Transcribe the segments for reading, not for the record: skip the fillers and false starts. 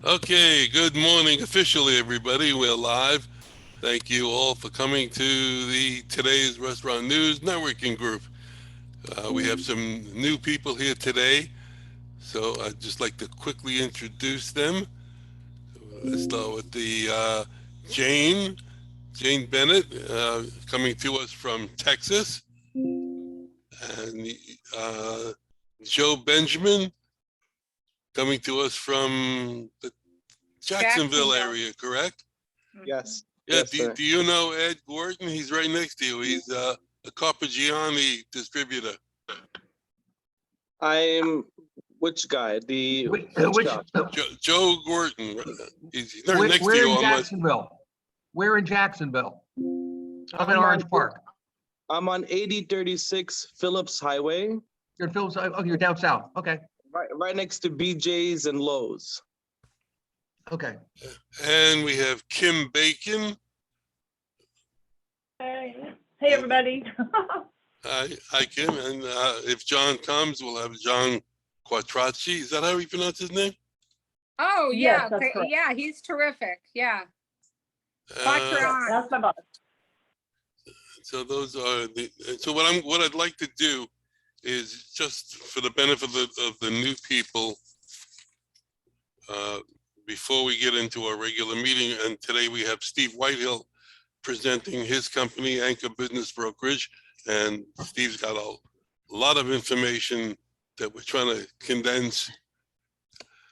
Okay, good morning officially, everybody. We're live. Thank you all for coming to the today's Restaurant News Networking Group. We have some new people here today, so I'd just like to quickly introduce them. Let's start with the Jane Bennett, coming to us from Texas, and uh, Joe Benjamin coming to us from the Jacksonville area, correct? Yes. Yeah, Yes, do, sir. do you know Ed Gordon? He's right next to you. He's a Carpigiani distributor. I'm which guy? The Which, shop? Joe Gordon. He's right where, next to where you in on my. Jacksonville? Where in Jacksonville? Up in I'm Orange on, Park. I'm on 8036 Phillips Highway, You're in Phillips. Oh, you're down south. Okay. right next to BJ's and Lowe's. Okay. And we have Kim Bacon. Hey, everybody. Hi, Kim. And if John comes, we'll have John Quattrocci. Is that how we pronounce his name? Oh, Yes, yeah. that's correct. Yeah, he's terrific. Yeah. That's my boss. So those are the. So what I'd like to do is just for the benefit of the new people. Before we get into our regular meeting, and today we have Steve Whitehill presenting his company, Anchor Business Brokerage, and Steve's got a lot of information that we're trying to condense.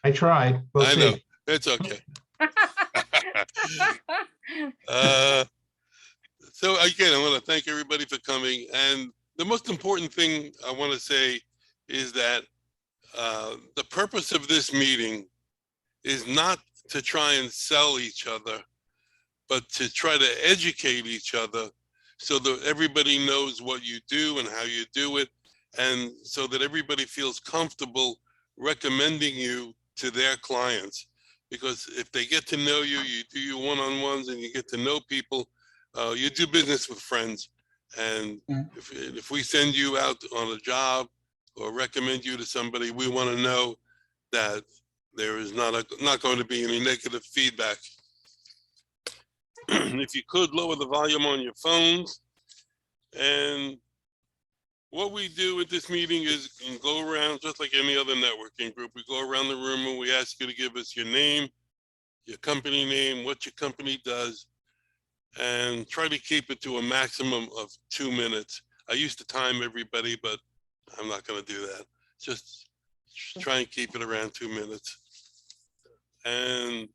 I tried. We'll I see. know, it's okay. So again, I want to thank everybody for coming. And the most important thing I want to say is that the purpose of this meeting is not to try and sell each other, but to try to educate each other so that everybody knows what you do and how you do it, and so that everybody feels comfortable recommending you to their clients. Because if they get to know you, you do your one-on-ones and you get to know people, you do business with friends. And if we send you out on a job or recommend you to somebody, we want to know that there is not going to be any negative feedback. If you could lower the volume on your phones. And what we do at this meeting is go around just like any other networking group. We go around the room and we ask you to give us your name, your company name, what your company does, and try to keep it to a maximum of 2 minutes. I used to time everybody, but I'm not going to do that. Just try and keep it around 2 minutes. And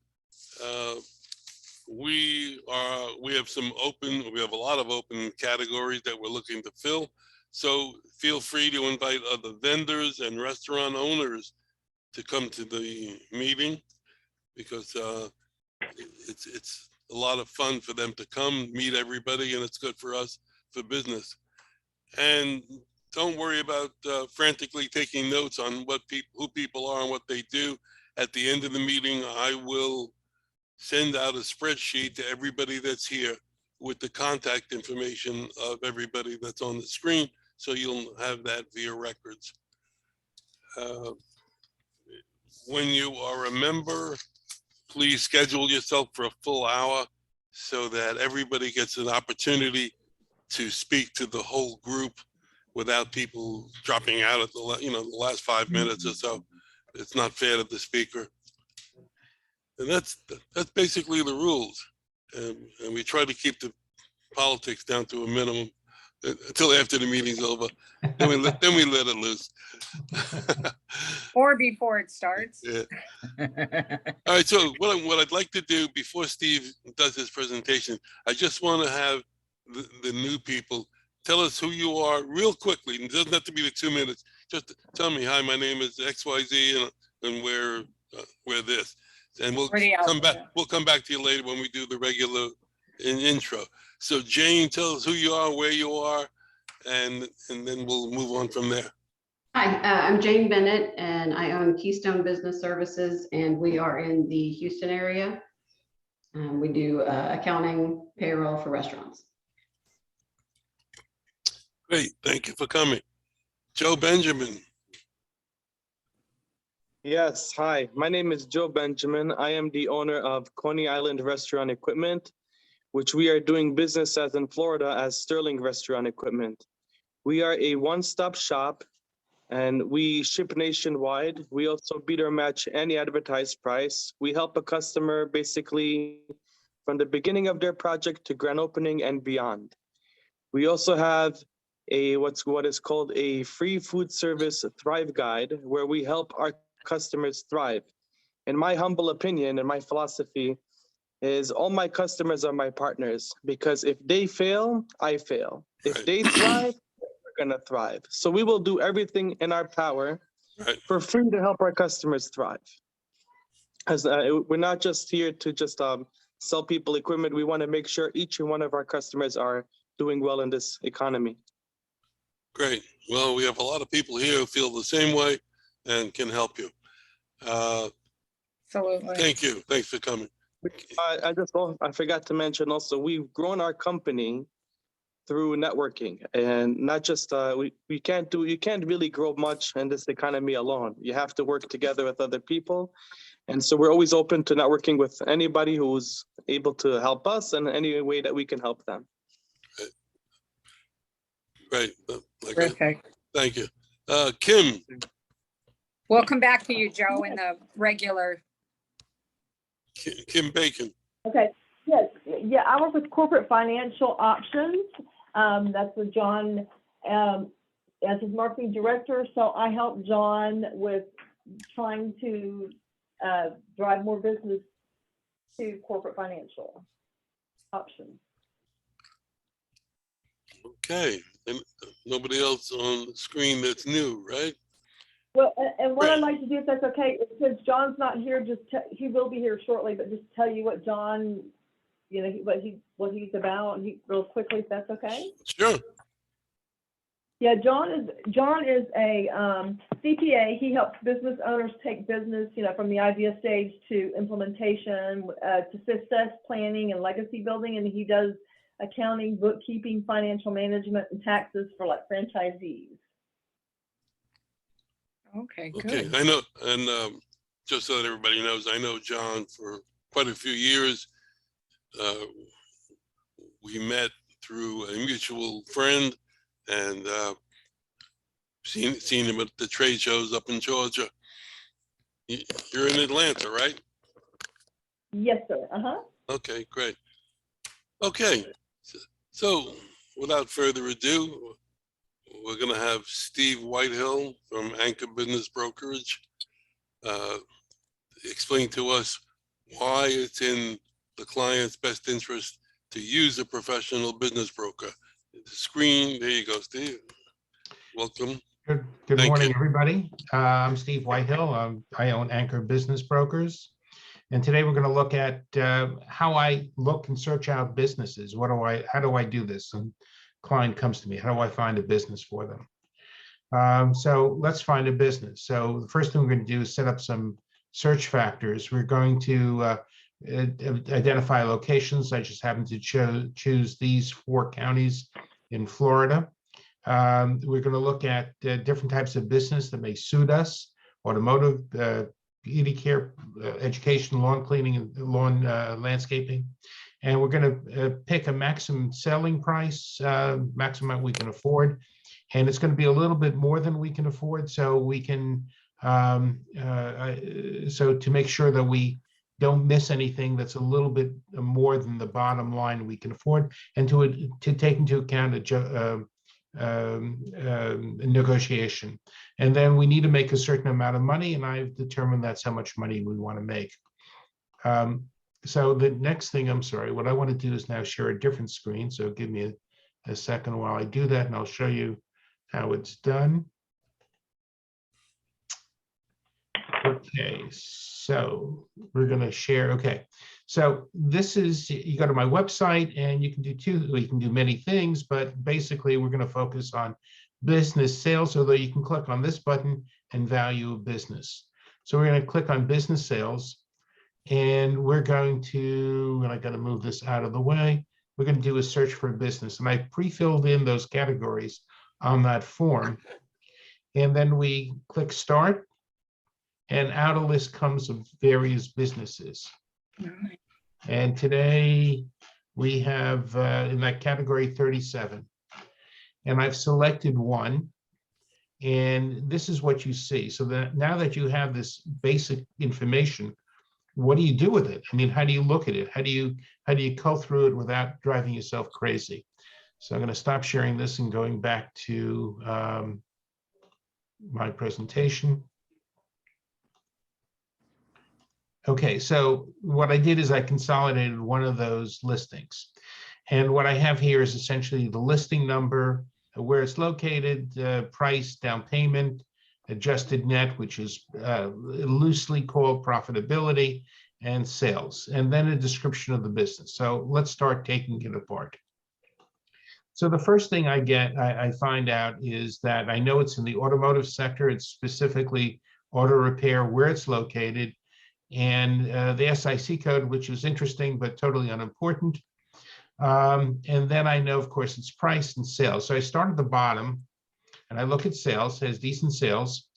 we have a lot of open categories that we're looking to fill. So feel free to invite other vendors and restaurant owners to come to the meeting, because it's a lot of fun for them to come meet everybody, and it's good for us for business. And don't worry about frantically taking notes on who people are and what they do. At the end of the meeting, I will send out a spreadsheet to everybody that's here with the contact information of everybody that's on the screen, so you'll have that via records. When you are a member, please schedule yourself for a full hour so that everybody gets an opportunity to speak to the whole group without people dropping out at the last 5 minutes or so. It's not fair to the speaker. And that's basically the rules. And we try to keep the politics down to a minimum until after the meeting's over. Then we let it loose. Or before it starts. Yeah. All right. So what I'd like to do before Steve does his presentation, I just want to have the new people tell us who you are real quickly. It doesn't have to be the 2 minutes. Just tell me, hi, my name is XYZ, and we're this. And we'll come back. We'll come back to you later when we do the regular intro. So Jane, tell us who you are, where you are, and then we'll move on from there. Hi, I'm Jane Bennett, and I own Keystone Business Services, and we are in the Houston area. We do accounting, payroll for restaurants. Great, thank you for coming. Joe Benjamin. Yes, hi. My name is Joe Benjamin. I am the owner of Coney Island Restaurant Equipment, which we are doing business as in Florida as Sterling Restaurant Equipment. We are a one-stop shop and we ship nationwide. We also beat or match any advertised price. We help a customer basically from the beginning of their project to grand opening and beyond. We also have what is called a free food service Thrive Guide, where we help our customers thrive. In my humble opinion and my philosophy is all my customers are my partners because if they fail, I fail. If Right. they thrive, we're gonna thrive. So we will do everything in our power Right. for free to help our customers thrive. As we're not just here to just sell people equipment. We want to make sure each and one of our customers are doing well in this economy. Great. Well, we have a lot of people here who feel the same way and can help you. Absolutely. Thank you. Thanks for coming. I forgot to mention also, we've grown our company through networking and not just, you can't really grow much in this economy alone. You have to work together with other people. And so we're always open to networking with anybody who's able to help us in any way that we can help them. Great. Terrific. Thank you. Kim, We'll come back to you, Joe, in the regular. Kim Bacon. Okay, yes, yeah, I work with Corporate Financial Options. That's with John as his marketing director. So I help John with trying to drive more business to Corporate Financial Options. Okay. And nobody else on the screen that's new, right? Well, and what Right. I'd like to do, if that's okay, is since John's not here, he will be here shortly, but just tell you what John, you know, what he's about, real quickly, if that's okay. Sure. Yeah, John is a CPA. He helps business owners take business, you know, from the idea stage to implementation, to success planning and legacy building, and he does accounting, bookkeeping, financial management, and taxes for like franchisees. Okay, Okay. good. I know. And just so that everybody knows, I know John for quite a few years. We met through a mutual friend and seen him at the trade shows up in Georgia. You're in Atlanta, right? Yes, sir. Okay, great. Okay, so without further ado, we're going to have Steve Whitehill from Anchor Business Brokerage explain to us why it's in the client's best interest to use a professional business broker. The screen, there you go, Steve. Welcome. Good Thank morning, you. everybody. I'm Steve Whitehill. I own Anchor Business Brokers. And today we're going to look at how I look and search out businesses. How do I do this? And client comes to me, how do I find a business for them? So let's find a business. So the first thing we're going to do is set up some search factors. We're going to identify locations. I just happen to choose these 4 counties in Florida. We're going to look at different types of business that may suit us: automotive, beauty care, education, lawn cleaning, and lawn landscaping. And we're going to pick a maximum selling price, maximum we can afford. And it's going to be a little bit more than we can afford, so we can so to make sure that we don't miss anything that's a little bit more than the bottom line we can afford, and to take into account negotiation. And then we need to make a certain amount of money, and I've determined that's how much money we want to make. So the next thing, I'm sorry, what I want to do is now share a different screen. So give me a second while I do that, and I'll show you how it's done. Okay, so we're going to share. Okay, so this is, you go to my website and you can do many things, but basically we're going to focus on business sales, although you can click on this button and value of business. So we're going to click on business sales, and we're going to, and I got to move this out of the way, we're going to do a search for a business. And I pre-filled in those categories on that form. And then we click start. And out of list comes of various businesses. And today we have in that category 37. And I've selected one. And this is what you see. So that now that you have this basic information, what do you do with it? I mean, how do you look at it? How do you go through it without driving yourself crazy? So I'm going to stop sharing this and going back to my presentation. Okay, so what I did is I consolidated one of those listings. And what I have here is essentially the listing number, where it's located, price, down payment, adjusted net, which is loosely called profitability, and sales, and then a description of the business. So let's start taking it apart. So the first thing I find out is that I know it's in the automotive sector. It's specifically auto repair, where it's located, and the SIC code, which is interesting but totally unimportant. And then I know, of course, it's price and sales. So I start at the bottom and I look at sales, has decent sales.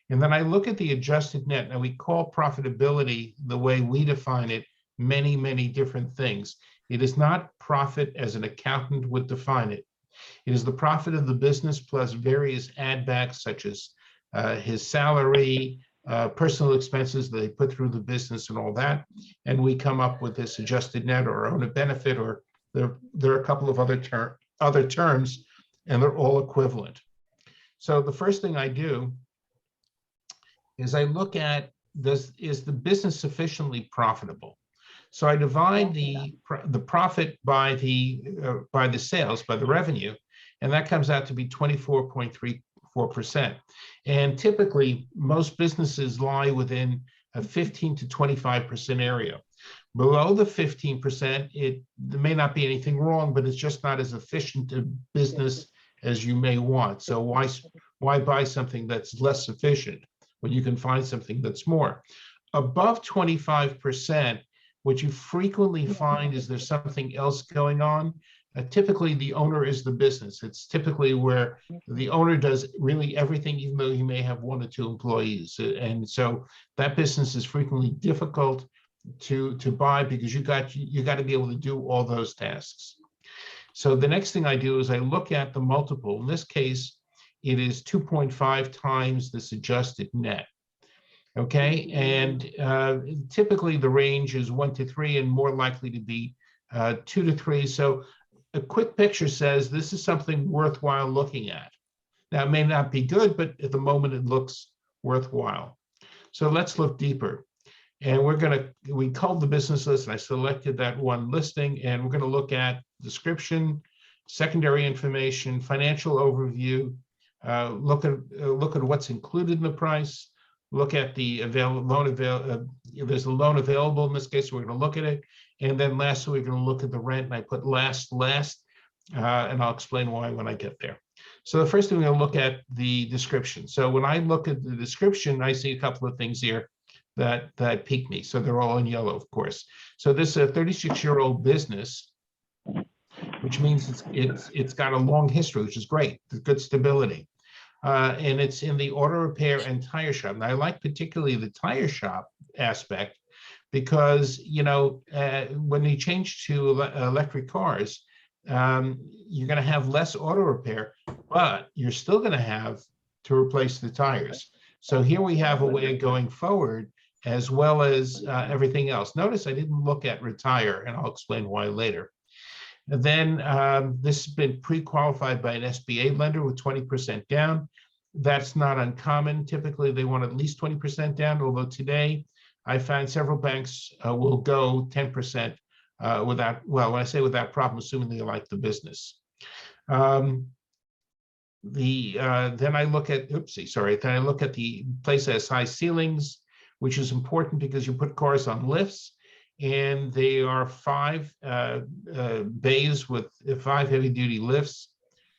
And then I look at the adjusted net. Now we call profitability, the way we define it, many, many different things. It is not profit as an accountant would define it. It is the profit of the business plus various add backs such as his salary, personal expenses that they put through the business and all that. And we come up with this adjusted net or own a benefit, or there are a couple of other terms, and they're all equivalent. So the first thing I do is I look at, is the business sufficiently profitable? So I divide the profit by the sales, by the revenue, and that comes out to be 24.34%. And typically, most businesses lie within a 15 to 25% area. Below the 15%, there may not be anything wrong, but it's just not as efficient a business as you may want. So why buy something that's less efficient when you can find something that's more? Above 25%, what you frequently find is there's something else going on. Typically, the owner is the business. It's typically where the owner does really everything, even though he may have 1 or 2 employees. And so that business is frequently difficult to buy because you got to be able to do all those tasks. So the next thing I do is I look at the multiple. In this case, it is 2.5 times this adjusted net. Okay, and typically the range is 1 to 3 and more likely to be 2 to 3. So a quick picture says this is something worthwhile looking at. Now, it may not be good, but at the moment it looks worthwhile. So let's look deeper. And we called the business list, and I selected that one listing, and we're going to look at description, secondary information, financial overview, look at what's included in the price, look at the there's a loan available in this case, so we're going to look at it. And then lastly, we're going to look at the rent, and I put last, and I'll explain why when I get there. So the first thing we're going to look at the description. So when I look at the description, I see a couple of things here that pique me. So they're all in yellow, of course. So this is a 36-year-old business, which means it's got a long history, which is great, good stability. And it's in the auto repair and tire shop. And I like particularly the tire shop aspect because, when you change to electric cars, you're going to have less auto repair, but you're still going to have to replace the tires. So here we have a way of going forward as well as everything else. Notice I didn't look at retire, and I'll explain why later. And then this has been pre-qualified by an SBA lender with 20% down. That's not uncommon. Typically, they want at least 20% down, although today I find several banks will go 10% without, well, when I say without problem, assuming they like the business. Then I look at, then I look at the place that has high ceilings, which is important because you put cars on lifts, and they are 5 bays with 5 heavy-duty lifts,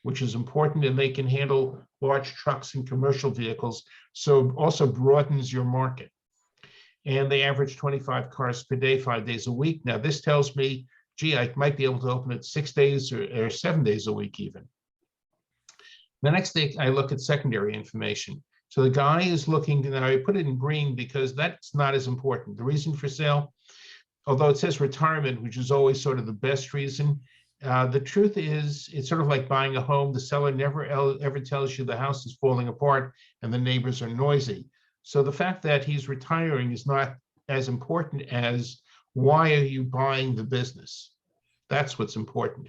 which is important, and they can handle large trucks and commercial vehicles, so it also broadens your market. And they average 25 cars per day, 5 days a week. Now, this tells me, gee, I might be able to open it 6 days or 7 days a week even. The next thing, I look at secondary information. So the guy is looking, now I put it in green because that's not as important. The reason for sale, although it says retirement, which is always sort of the best reason, the truth is it's sort of like buying a home. The seller never ever tells you the house is falling apart and the neighbors are noisy. So the fact that he's retiring is not as important as why are you buying the business? That's what's important.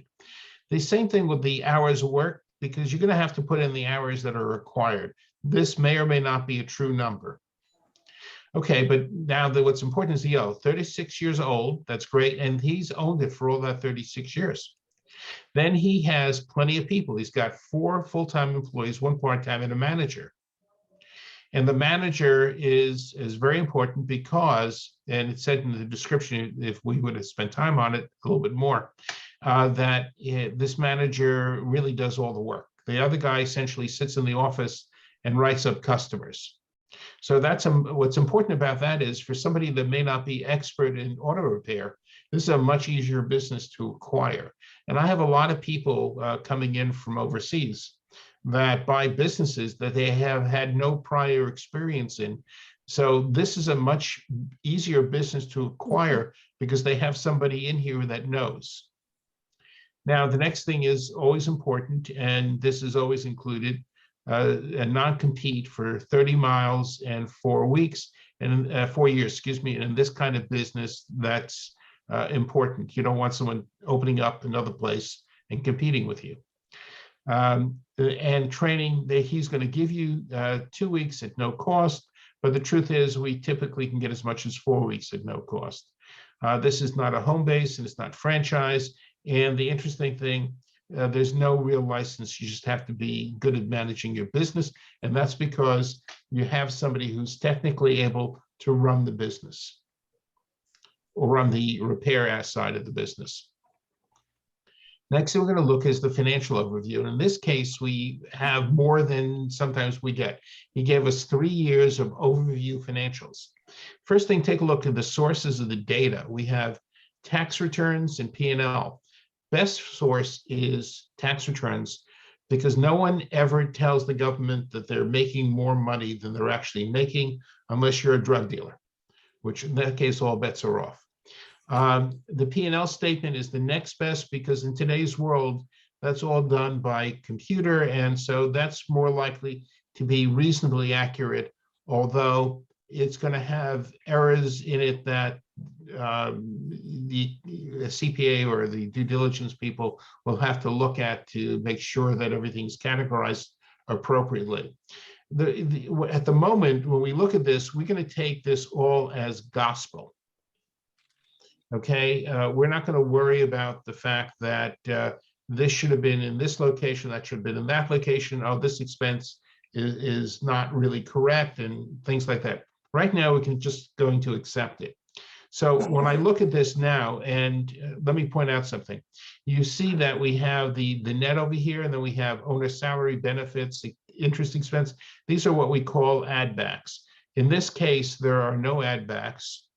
The same thing with the hours of work, because you're going to have to put in the hours that are required. This may or may not be a true number. Okay, but now what's important is 36 years old. That's great. And he's owned it for all that 36 years. Then he has plenty of people. He's got 4 full-time employees, 1 part-time, and a manager. And the manager is very important because, and it said in the description, if we would have spent time on it a little bit more, that this manager really does all the work. The other guy essentially sits in the office and writes up customers. So that's what's important about that is for somebody that may not be expert in auto repair, this is a much easier business to acquire. And I have a lot of people coming in from overseas that buy businesses that they have had no prior experience in. So this is a much easier business to acquire because they have somebody in here that knows. Now, the next thing is always important, and this is always included, a non-compete for 30 miles and 4 weeks, and 4 years, excuse me. And in this kind of business, that's important. You don't want someone opening up another place and competing with you. And training, he's going to give you 2 weeks at no cost, but the truth is we typically can get as much as 4 weeks at no cost. This is not a home base and it's not franchise. And the interesting thing, there's no real license. You just have to be good at managing your business. And that's because you have somebody who's technically able to run the business or run the repair side of the business. Next thing we're going to look is the financial overview. And in this case, we have more than sometimes we get. He gave us 3 years of overview financials. First thing, take a look at the sources of the data. We have tax returns and P&L. Best source is tax returns because no one ever tells the government that they're making more money than they're actually making unless you're a drug dealer, which in that case, all bets are off. The P&L statement is the next best because in today's world, that's all done by computer. And so that's more likely to be reasonably accurate, although it's going to have errors in it that the CPA or the due diligence people will have to look at to make sure that everything's categorized appropriately. At the moment, when we look at this, we're going to take this all as gospel. Okay, we're not going to worry about the fact that this should have been in this location, that should have been in that location. Oh, this expense is not really correct and things like that. Right now, we can just going to accept it. So when I look at this now, and let me point out something, you see that we have the net over here, and then we have owner salary, benefits, interest expense. These are what we call add backs. In this case, there are no add backs,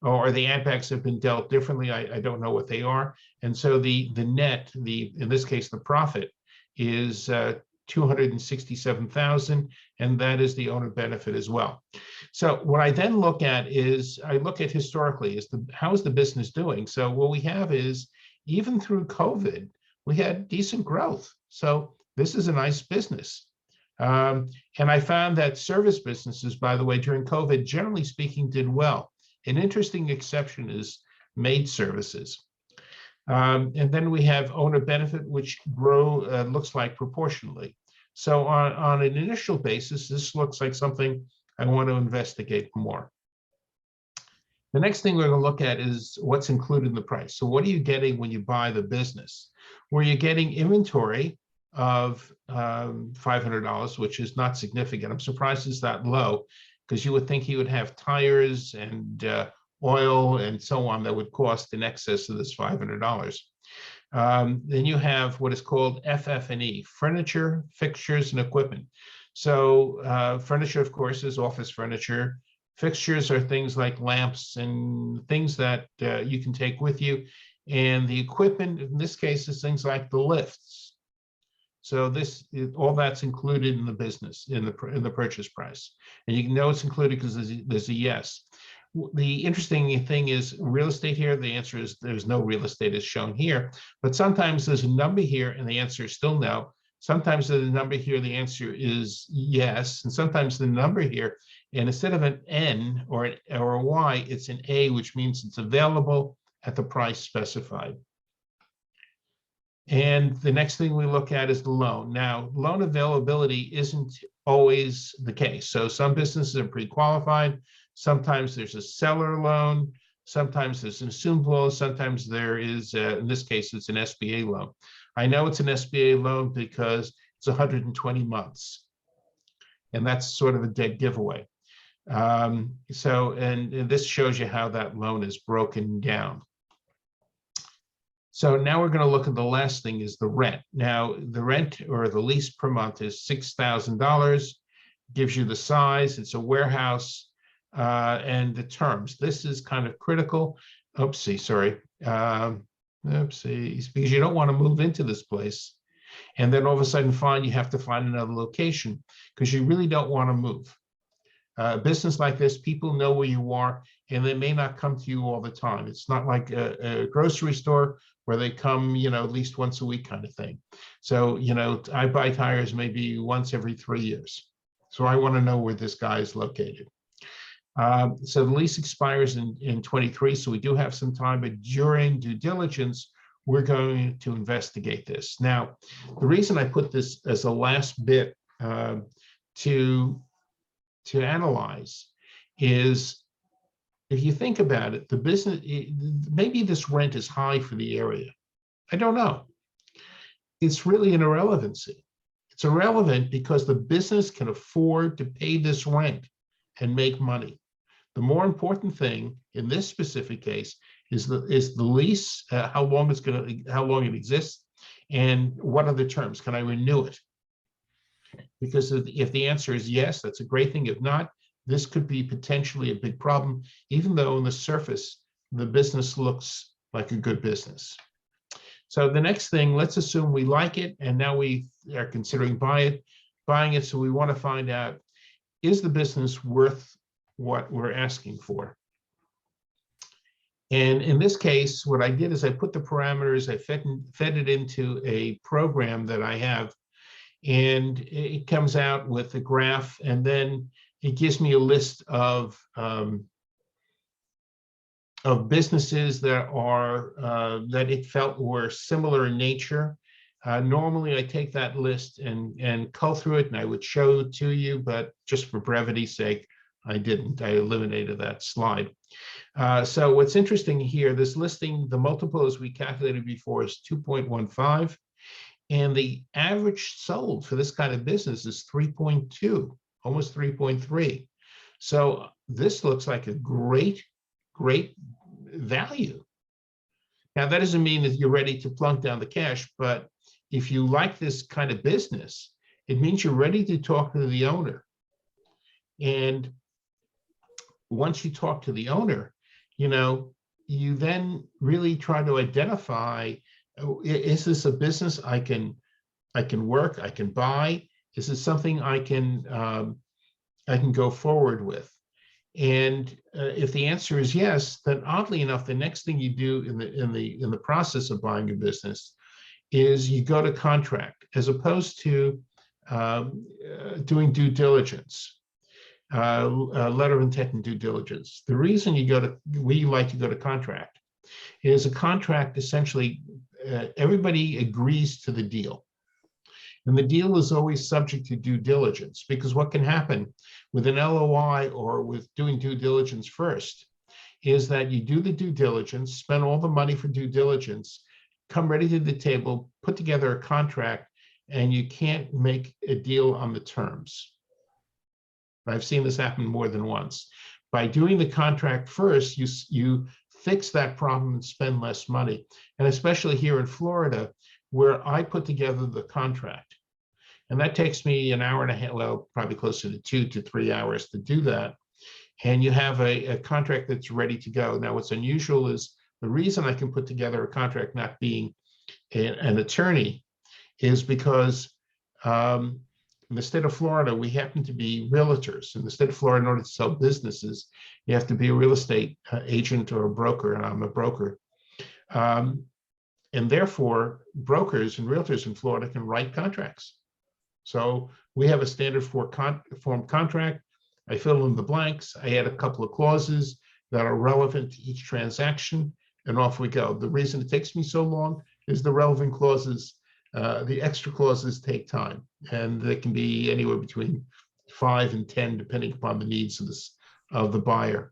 or the add backs have been dealt differently. I don't know what they are. And so the net, in this case, the profit is 267,000, and that is the owner benefit as well. So what I then look at is, I look at historically, how is the business doing? So what we have is, even through COVID, we had decent growth. So this is a nice business. And I found that service businesses, by the way, during COVID, generally speaking, did well. An interesting exception is maid services. And then we have owner benefit, which looks like proportionally. So on an initial basis, this looks like something I want to investigate more. The next thing we're going to look at is what's included in the price. So what are you getting when you buy the business? Where you're getting inventory of $500, which is not significant. I'm surprised it's that low because you would think he would have tires and oil and so on that would cost in excess of this $500. Then you have what is called FF&E, furniture, fixtures, and equipment. So furniture, of course, is office furniture. Fixtures are things like lamps and things that you can take with you. And the equipment, in this case, is things like the lifts. So all that's included in the business, in the purchase price. And you know it's included because there's a yes. The interesting thing is real estate here. The answer is there's no real estate as shown here, but sometimes there's a number here and the answer is still no. Sometimes there's a number here, the answer is yes. And sometimes the number here, and instead of an N or a Y, it's an A, which means it's available at the price specified. And the next thing we look at is the loan. Now, loan availability isn't always the case. So some businesses are pre-qualified. Sometimes there's a seller loan. Sometimes there's an assumed loan. Sometimes there is, in this case, it's an SBA loan. I know it's an SBA loan because it's 120 months. And that's sort of a dead giveaway. And this shows you how that loan is broken down. So now we're going to look at the last thing is the rent. Now, the rent or the lease per month is $6,000, gives you the size, it's a warehouse, and the terms. This is kind of critical. Oopsie, sorry. Oopsies, because you don't want to move into this place and then all of a sudden find you have to find another location because you really don't want to move. A business like this, people know where you are and they may not come to you all the time. It's not like a grocery store where they come, at least once a week kind of thing. So, I buy tires maybe once every 3 years. So I want to know where this guy is located. So the lease expires in 23, so we do have some time, but during due diligence, we're going to investigate this. Now, the reason I put this as the last bit to analyze is, if you think about it, the business, maybe this rent is high for the area. I don't know. It's really an irrelevancy. It's irrelevant because the business can afford to pay this rent and make money. The more important thing in this specific case is the lease, how long it exists, and what are the terms? Can I renew it? Because if the answer is yes, that's a great thing. If not, this could be potentially a big problem, even though on the surface, the business looks like a good business. So the next thing, let's assume we like it, and now we are considering buying it. So we want to find out, is the business worth what we're asking for? And in this case, what I did is I put the parameters, I fed it into a program that I have, and it comes out with a graph, and then it gives me a list of businesses that are that it felt were similar in nature. Normally, I take that list and cull through it, and I would show it to you, but just for brevity's sake, I didn't. I eliminated that slide. So what's interesting here, this listing, the multiple as we calculated before is 2.15, and the average sold for this kind of business is 3.2, almost 3.3. So this looks like a great value. Now, that doesn't mean that you're ready to plunk down the cash, but if you like this kind of business, it means you're ready to talk to the owner. And once you talk to the owner, you then really try to identify, is this a business I can work, I can buy? Is this something I can go forward with? And if the answer is yes, then oddly enough, the next thing you do in the process of buying a business is you go to contract, as opposed to doing due diligence, letter of intent and due diligence. The reason we like to go to contract is a contract essentially everybody agrees to the deal. And the deal is always subject to due diligence, because what can happen with an LOI or with doing due diligence first is that you do the due diligence, spend all the money for due diligence, come ready to the table, put together a contract, and you can't make a deal on the terms. I've seen this happen more than once. By doing the contract first, you fix that problem and spend less money. And especially here in Florida, where I put together the contract. And that takes me an hour and a half, well, probably closer to 2 to 3 hours to do that. And you have a contract that's ready to go. Now, what's unusual is the reason I can put together a contract not being an attorney is because in the state of Florida, we happen to be realtors. In the state of Florida, in order to sell businesses, you have to be a real estate agent or a broker, and I'm a broker. And therefore, brokers and realtors in Florida can write contracts. So we have a standard form contract. I fill in the blanks. I add a couple of clauses that are relevant to each transaction, and off we go. The reason it takes me so long is the relevant clauses, the extra clauses take time, and they can be anywhere between 5 and 10, depending upon the needs of the buyer.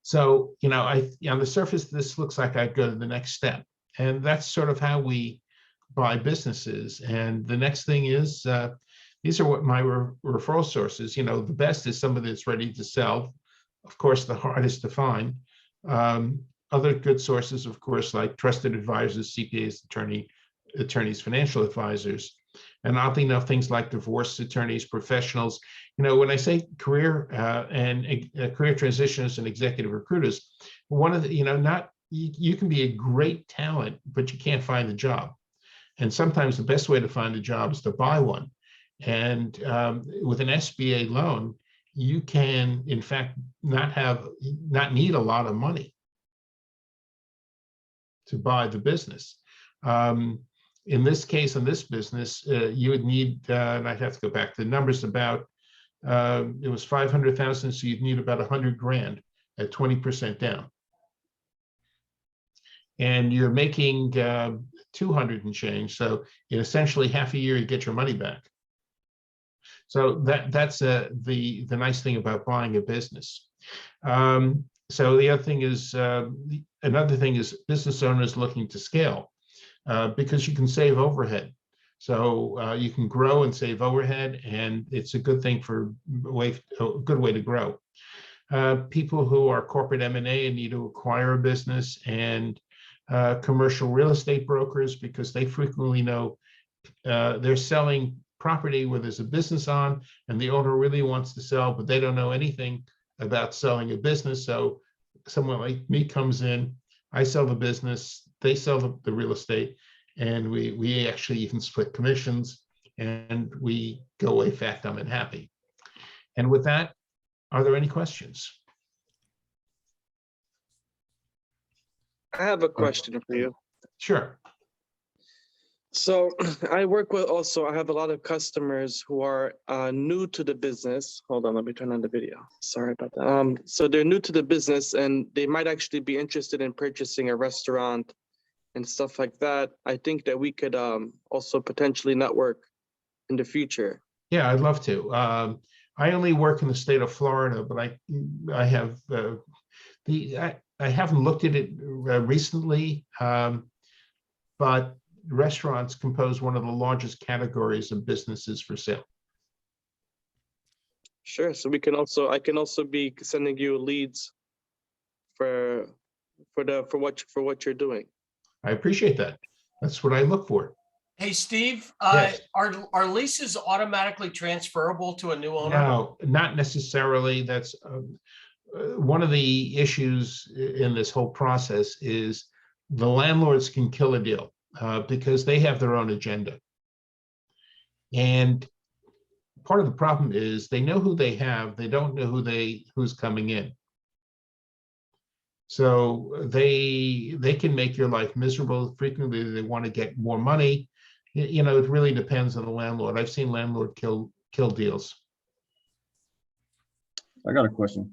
So, you know, on the surface, this looks like I'd go to the next step. And that's sort of how we buy businesses. And the next thing is, these are what my referral sources, you know, the best is somebody that's ready to sell. Of course, the hardest to find. Other good sources, of course, like trusted advisors, CPAs, attorneys, financial advisors. And oddly enough, things like divorce attorneys, professionals. You know, when I say career career transitions and executive recruiters, one of the, you know, you can be a great talent, but you can't find a job. And sometimes the best way to find a job is to buy one. And with an SBA loan, you can, in fact, not need a lot of money to buy the business. In this case, in this business, you would need, and I'd have to go back to the numbers, about, it was 500,000, so you'd need about 100 grand at 20% down. And you're making 200 and change, so in essentially half a year, you get your money back. So that's the nice thing about buying a business. So the other thing is, another thing is business owners looking to scale. Because you can save overhead. So you can grow and save overhead, and it's a good thing a good way to grow. People who are corporate M&A and need to acquire a business, and commercial real estate brokers, because they frequently know they're selling property where there's a business on, and the owner really wants to sell, but they don't know anything about selling a business. So someone like me comes in, I sell the business, they sell the real estate, and we actually even split commissions, and we go away fat, dumb, and happy. And with that, are there any questions? I have a question for you. Sure. So I work with also, I have a lot of customers who are new to the business. Hold on, let me turn on the video. Sorry about that. So they're new to the business, and they might actually be interested in purchasing a restaurant and stuff like that. I think that we could also potentially network in the future. Yeah, I'd love to. I only work in the state of Florida, but I have I haven't looked at it recently, but restaurants compose one of the largest categories of businesses for sale. Sure. So I can also be sending you leads for what you're doing. I appreciate that. That's what I look for. Hey, Steve, Yes. are leases automatically transferable to a new owner? No, not necessarily. That's one of the issues in this whole process is the landlords can kill a deal because they have their own agenda. And part of the problem is they know who they have, they don't know who's coming in. So they can make your life miserable. Frequently, they want to get more money. You know, it really depends on the landlord. I've seen landlord kill deals. I got a question.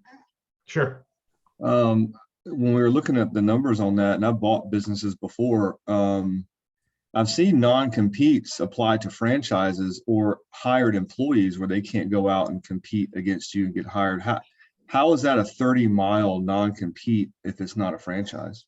Sure. When we were looking at the numbers on that, and I bought businesses before, I've seen non-competes apply to franchises or hired employees where they can't go out and compete against you and get hired. How is that a 30-mile non-compete if it's not a franchise?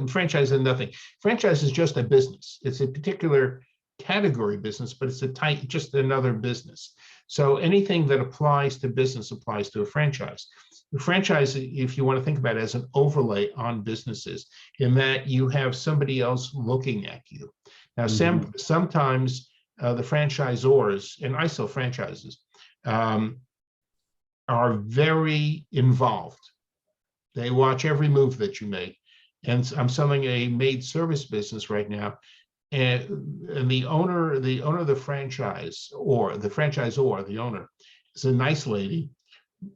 Franchise is nothing. Franchise is just a business. It's a particular category business, but it's just another business. So anything that applies to business applies to a franchise. The franchise, if you want to think about it, as an overlay on businesses, in that you have somebody else looking at you. Now, sometimes the franchisors, and I sell franchises, are very involved. They watch every move that you make. And I'm selling a maid service business right now. and the owner of the franchise, or the franchisor, the owner, is a nice lady,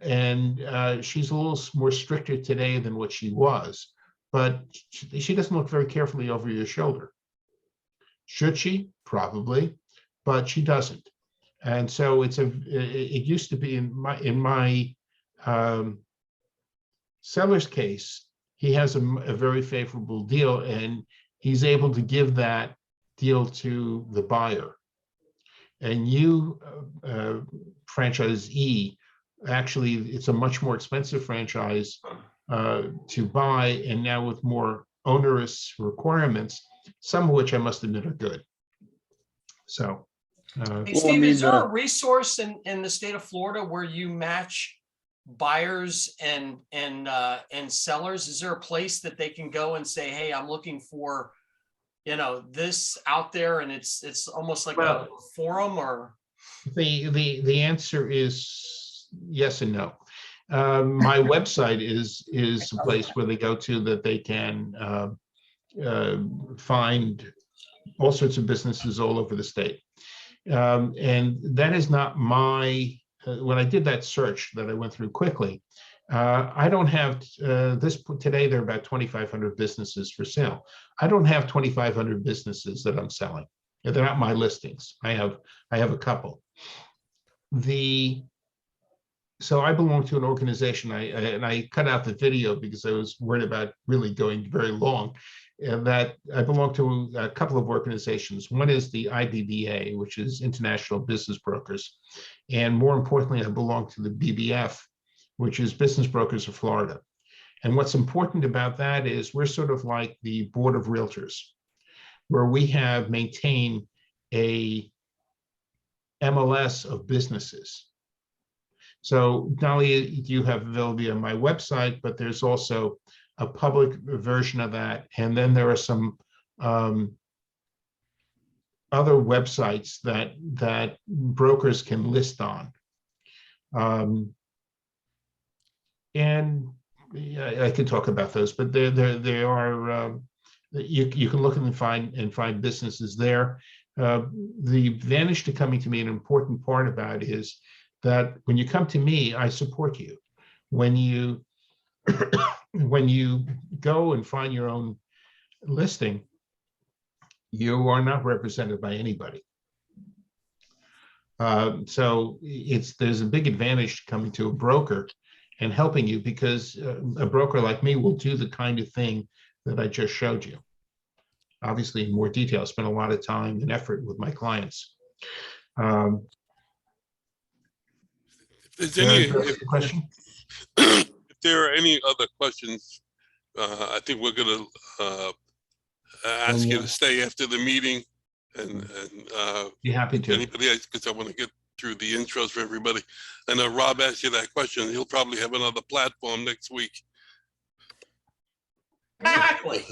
and she's a little more stricter today than what she was, but she doesn't look very carefully over your shoulder. Should she? Probably, but she doesn't. And so it used to be in my seller's case, he has a very favorable deal, and he's able to give that deal to the buyer. And you, franchisee, actually, it's a much more expensive franchise to buy, and now with more onerous requirements, some of which I must admit are good. So. Hey, Well, I Steve, is mean, there a resource in the state of Florida where you match buyers and sellers? Is there a place that they can go and say, hey, I'm looking for, this out there, and it's almost like a forum? Or The answer is yes and no. My website is a place where they go to that they can find all sorts of businesses all over the state. And that is not my, when I did that search that I went through quickly, I don't have today there are about 2,500 businesses for sale. I don't have 2,500 businesses that I'm selling. They're not my listings. I have a couple. So I belong to an organization, and I cut out the video because I was worried about really going very long. And that I belong to a couple of organizations. One is the IBBA, which is International Business Brokers. And more importantly, I belong to the BBF, which is Business Brokers of Florida. And what's important about that is we're sort of like the Board of Realtors, where we have maintained a MLS of businesses. So not only do you have availability on my website, but there's also a public version of that. And then there are some other websites that brokers can list on. And yeah, I could talk about those, but they are, you can look and find businesses there. The advantage to coming to me, an important part about it is that when you come to me, I support you. When you go and find your own listing, you are not represented by anybody. So there's a big advantage to coming to a broker and helping you, because a broker like me will do the kind of thing that I just showed you. Obviously, in more detail, I spend a lot of time and effort with my clients. If there's any question? If there are any other questions, I think we're going to ask you to stay after the meeting, and be happy to. Anybody else, because I want to get through the intros for everybody. I know Rob asked you that question. He'll probably have another platform next week. exactly.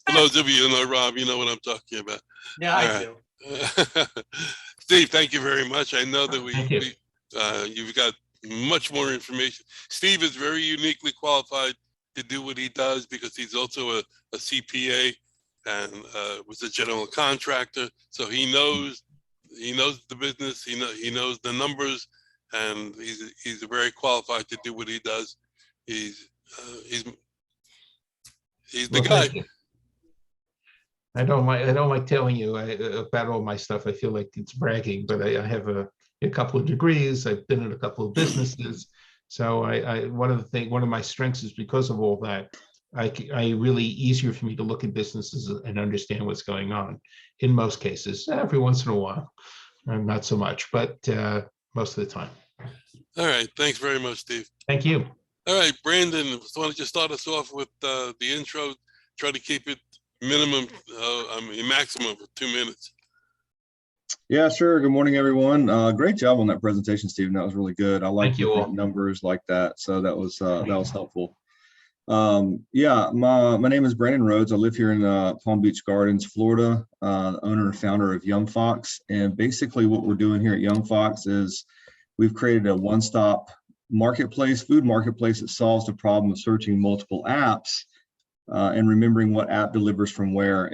For those of you who know Rob, you know what I'm talking about. Yeah, I do. Steve, thank you very much. I know that you've got much more information. Steve is very uniquely qualified to do what he does because he's also a CPA and was a general contractor. So he knows the business. He knows the numbers, and he's very qualified to do what he does. He's the guy. I don't like telling you about all my stuff. I feel like it's bragging, but I have a couple of degrees. I've been in a couple of businesses. So one of my strengths is because of all that. I really easier for me to look at businesses and understand what's going on. In most cases, every once in a while, not so much, but most of the time. All right, thanks very much, Steve. Thank you. All right, Brandon, why don't you start us off with the intro? Try to keep it maximum of 2 minutes. Yeah, sure. Good morning, everyone. Great job on that presentation, Stephen. That was really good. I like different numbers like that. So that was helpful. Yeah, my name is Brandon Rhodes. I live here in Palm Beach Gardens, Florida, owner and founder of Young Fox. And basically what we're doing here at Young Fox is we've created a one-stop marketplace, food marketplace that solves the problem of searching multiple apps and remembering what app delivers from where.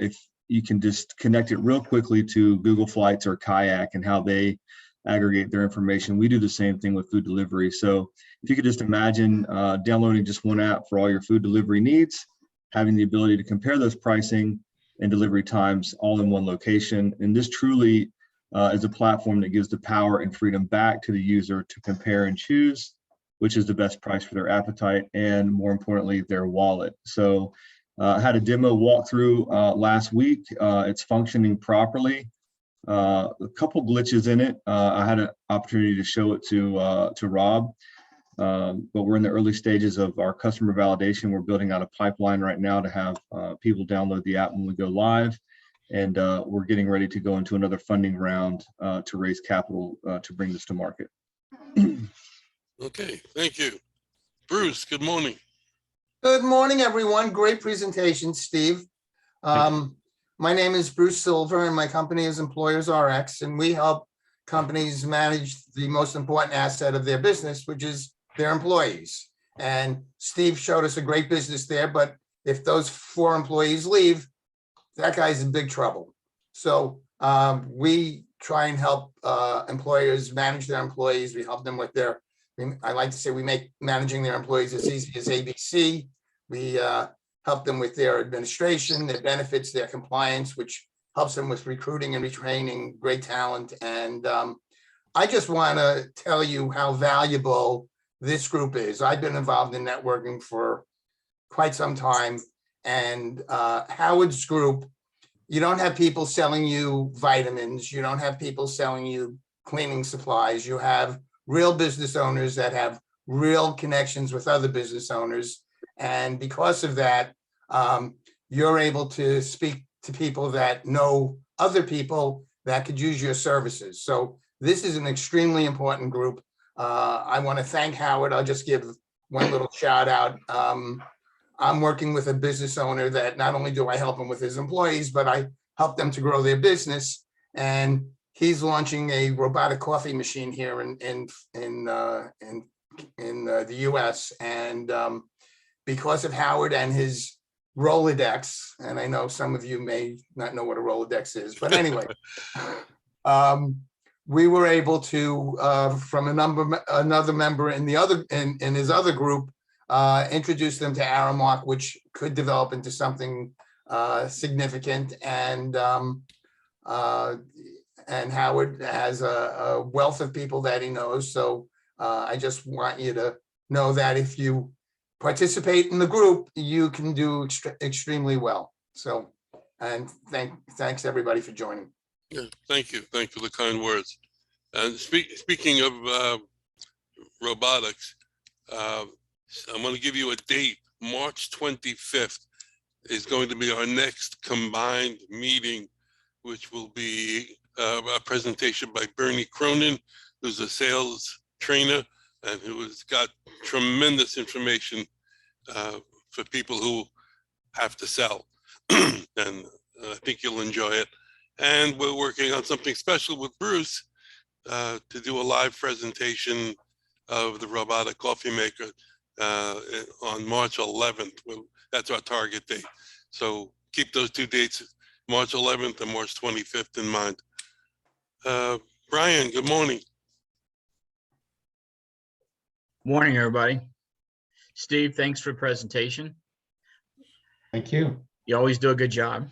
you can just connect it real quickly to Google Flights or Kayak and how they aggregate their information. We do the same thing with food delivery. So if you could just imagine downloading just one app for all your food delivery needs, having the ability to compare those pricing and delivery times all in one location. And this truly is a platform that gives the power and freedom back to the user to compare and choose which is the best price for their appetite and, more importantly, their wallet. So I had a demo walkthrough last week. It's functioning properly. A couple glitches in it. I had an opportunity to show it to Rob, but we're in the early stages of our customer validation. We're building out a pipeline right now to have people download the app when we go live. And we're getting ready to go into another funding round to raise capital to bring this to market. Okay, thank you. Bruce, good morning. Good morning, everyone. Great presentation, Steve. My name is Bruce Silver and my company is Employers RX, and we help companies manage the most important asset of their business, which is their employees. And Steve showed us a great business there, but if those 4 employees leave, that guy's in big trouble. So we try and help employers manage their employees. We help them with their, I like to say we make managing their employees as easy as ABC. We help them with their administration, their benefits, their compliance, which helps them with recruiting and retraining great talent. And I just want to tell you how valuable this group is. I've been involved in networking for quite some time. And Howard's group, you don't have people selling you vitamins. You don't have people selling you cleaning supplies. You have real business owners that have real connections with other business owners. And because of that, you're able to speak to people that know other people that could use your services. So this is an extremely important group. I want to thank Howard. I'll just give one little shout out. I'm working with a business owner that not only do I help him with his employees, but I help them to grow their business. And he's launching a robotic coffee machine here in the US. And because of Howard and his Rolodex, and I know some of you may not know what a Rolodex is, but anyway, we were able to, from another member in his other group, introduce them to Aramark, which could develop into something significant. And Howard has a wealth of people that he knows. So I just want you to know that if you participate in the group, you can do extremely well. So, and thanks everybody for joining. Yeah, thank you. Thank you for the kind words. And speaking of robotics, I'm going to give you a date. March 25th is going to be our next combined meeting, which will be a presentation by Bernie Cronin, who's a sales trainer and who has got tremendous information for people who have to sell. And I think you'll enjoy it. And we're working on something special with Bruce to do a live presentation of the robotic coffee maker on March 11th. That's our target date. So keep those 2 dates, March 11th and March 25th in mind. Brian, good morning. Morning, everybody. Steve, thanks for the presentation. Thank you. You always do a good job.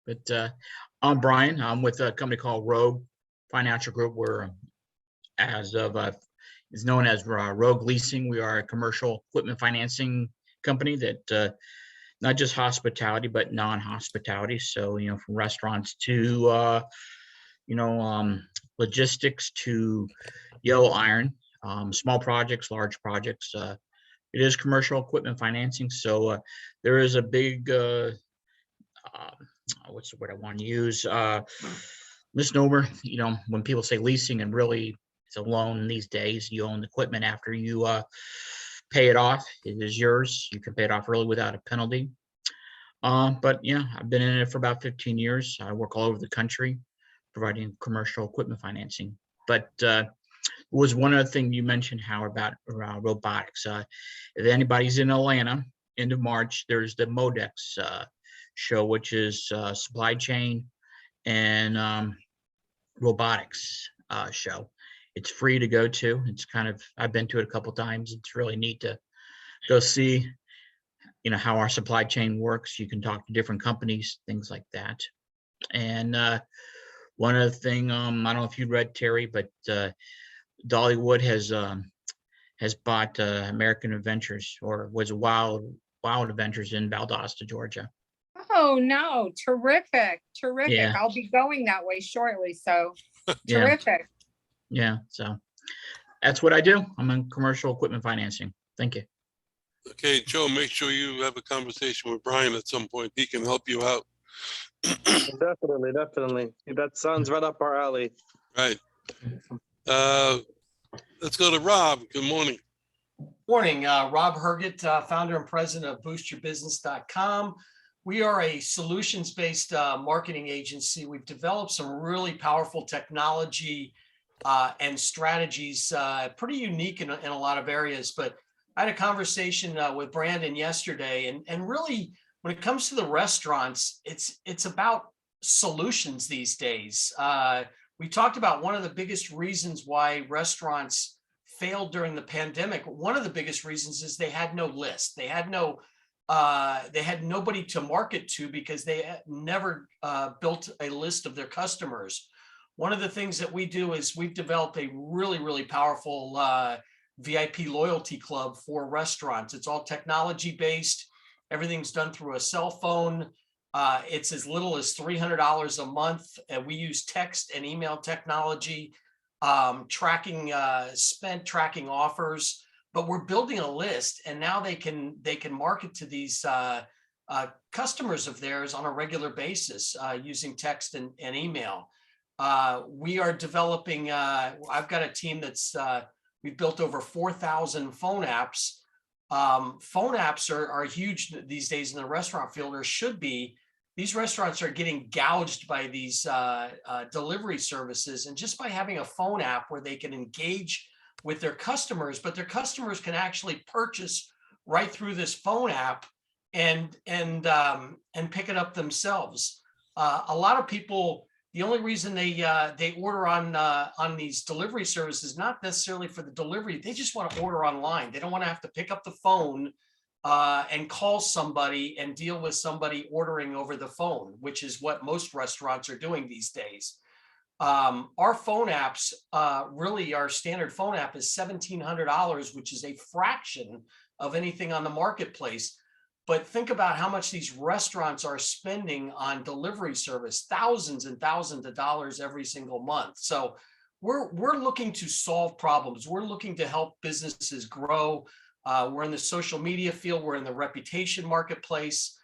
But I'm Brian. I'm with a company called Rogue Financial Group. We're, as of is known as Rogue Leasing. We are a commercial equipment financing company that not just hospitality, but non-hospitality. So, from restaurants to, logistics to yellow iron, small projects, large projects. It is commercial equipment financing. So there is a big, what's the word I want to use? Misnomer, when people say leasing, and really it's a loan these days. You own the equipment after you pay it off. It is yours. You can pay it off early without a penalty. But yeah, I've been in it for about 15 years. I work all over the country providing commercial equipment financing. But was one other thing you mentioned, Howard, about robotics. If anybody's in Atlanta, end of March, there's the Modex show, which is supply chain and robotics show. It's free to go to. It's kind of, I've been to it a couple times. It's really neat to go see, how our supply chain works. You can talk to different companies, things like that. And one other thing, I don't know if you read, Terry, but Dollywood has bought American Adventures, or was Wild Adventures in Valdosta, Georgia. Oh, no, terrific, terrific. Yeah. I'll be going that way shortly, so Yeah. terrific. Yeah, so that's what I do. I'm in commercial equipment financing. Thank you. Okay, Joe, make sure you have a conversation with Brian at some point. He can help you out. Definitely, definitely. That sounds right up our alley. Right. Let's go to Rob. Good morning. Morning, Rob Herget, founder and president of boostyourbusiness.com. We are a solutions-based marketing agency. We've developed some really powerful technology and strategies, pretty unique in a lot of areas. But I had a conversation with Brandon yesterday, and really, when it comes to the restaurants, it's about solutions these days. We talked about one of the biggest reasons why restaurants failed during the pandemic. One of the biggest reasons is they had no list. They had nobody to market to because they never built a list of their customers. One of the things that we do is we've developed a really, really powerful VIP loyalty club for restaurants. It's all technology based. Everything's done through a cell phone. It's as little as $300 a month. We use text and email technology, tracking spent, tracking offers. But we're building a list, and now they can market to these customers of theirs on a regular basis using text and email. We are developing. I've got a team that's we've built over 4,000 phone apps. Phone apps are huge these days in the restaurant field, or should be. These restaurants are getting gouged by these delivery services, and just by having a phone app where they can engage with their customers, but their customers can actually purchase right through this phone app and pick it up themselves. A lot of people, the only reason they order on these delivery services, not necessarily for the delivery, they just want to order online. They don't want to have to pick up the phone and call somebody and deal with somebody ordering over the phone, which is what most restaurants are doing these days. Our phone apps, really our standard phone app is $1,700, which is a fraction of anything on the marketplace. But think about how much these restaurants are spending on delivery service, thousands and thousands of dollars every single month. So we're looking to solve problems. We're looking to help businesses grow. We're in the social media field. We're in the reputation marketplace.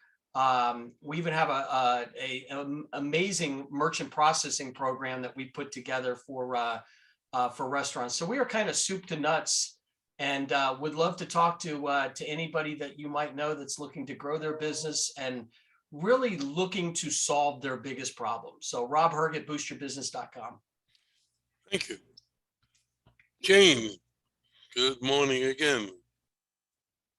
We even have an amazing merchant processing program that we put together for restaurants. So we are kind of soup to nuts, and would love to talk to anybody that you might know that's looking to grow their business and really looking to solve their biggest problem. So Rob Herget, boostyourbusiness.com. Thank you. Jane, good morning again.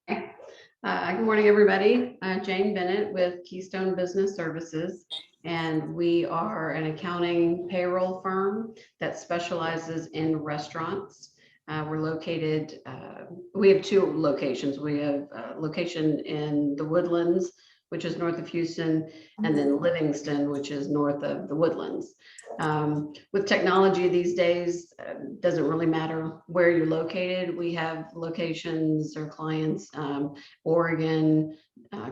Good morning, everybody. Jane Bennett with Keystone Business Services, and we are an accounting payroll firm that specializes in restaurants. We're located, we have two locations. We have a location in the Woodlands, which is north of Houston, and then Livingston, which is north of the Woodlands. With technology these days, doesn't really matter where you're located. We have locations or clients, Oregon,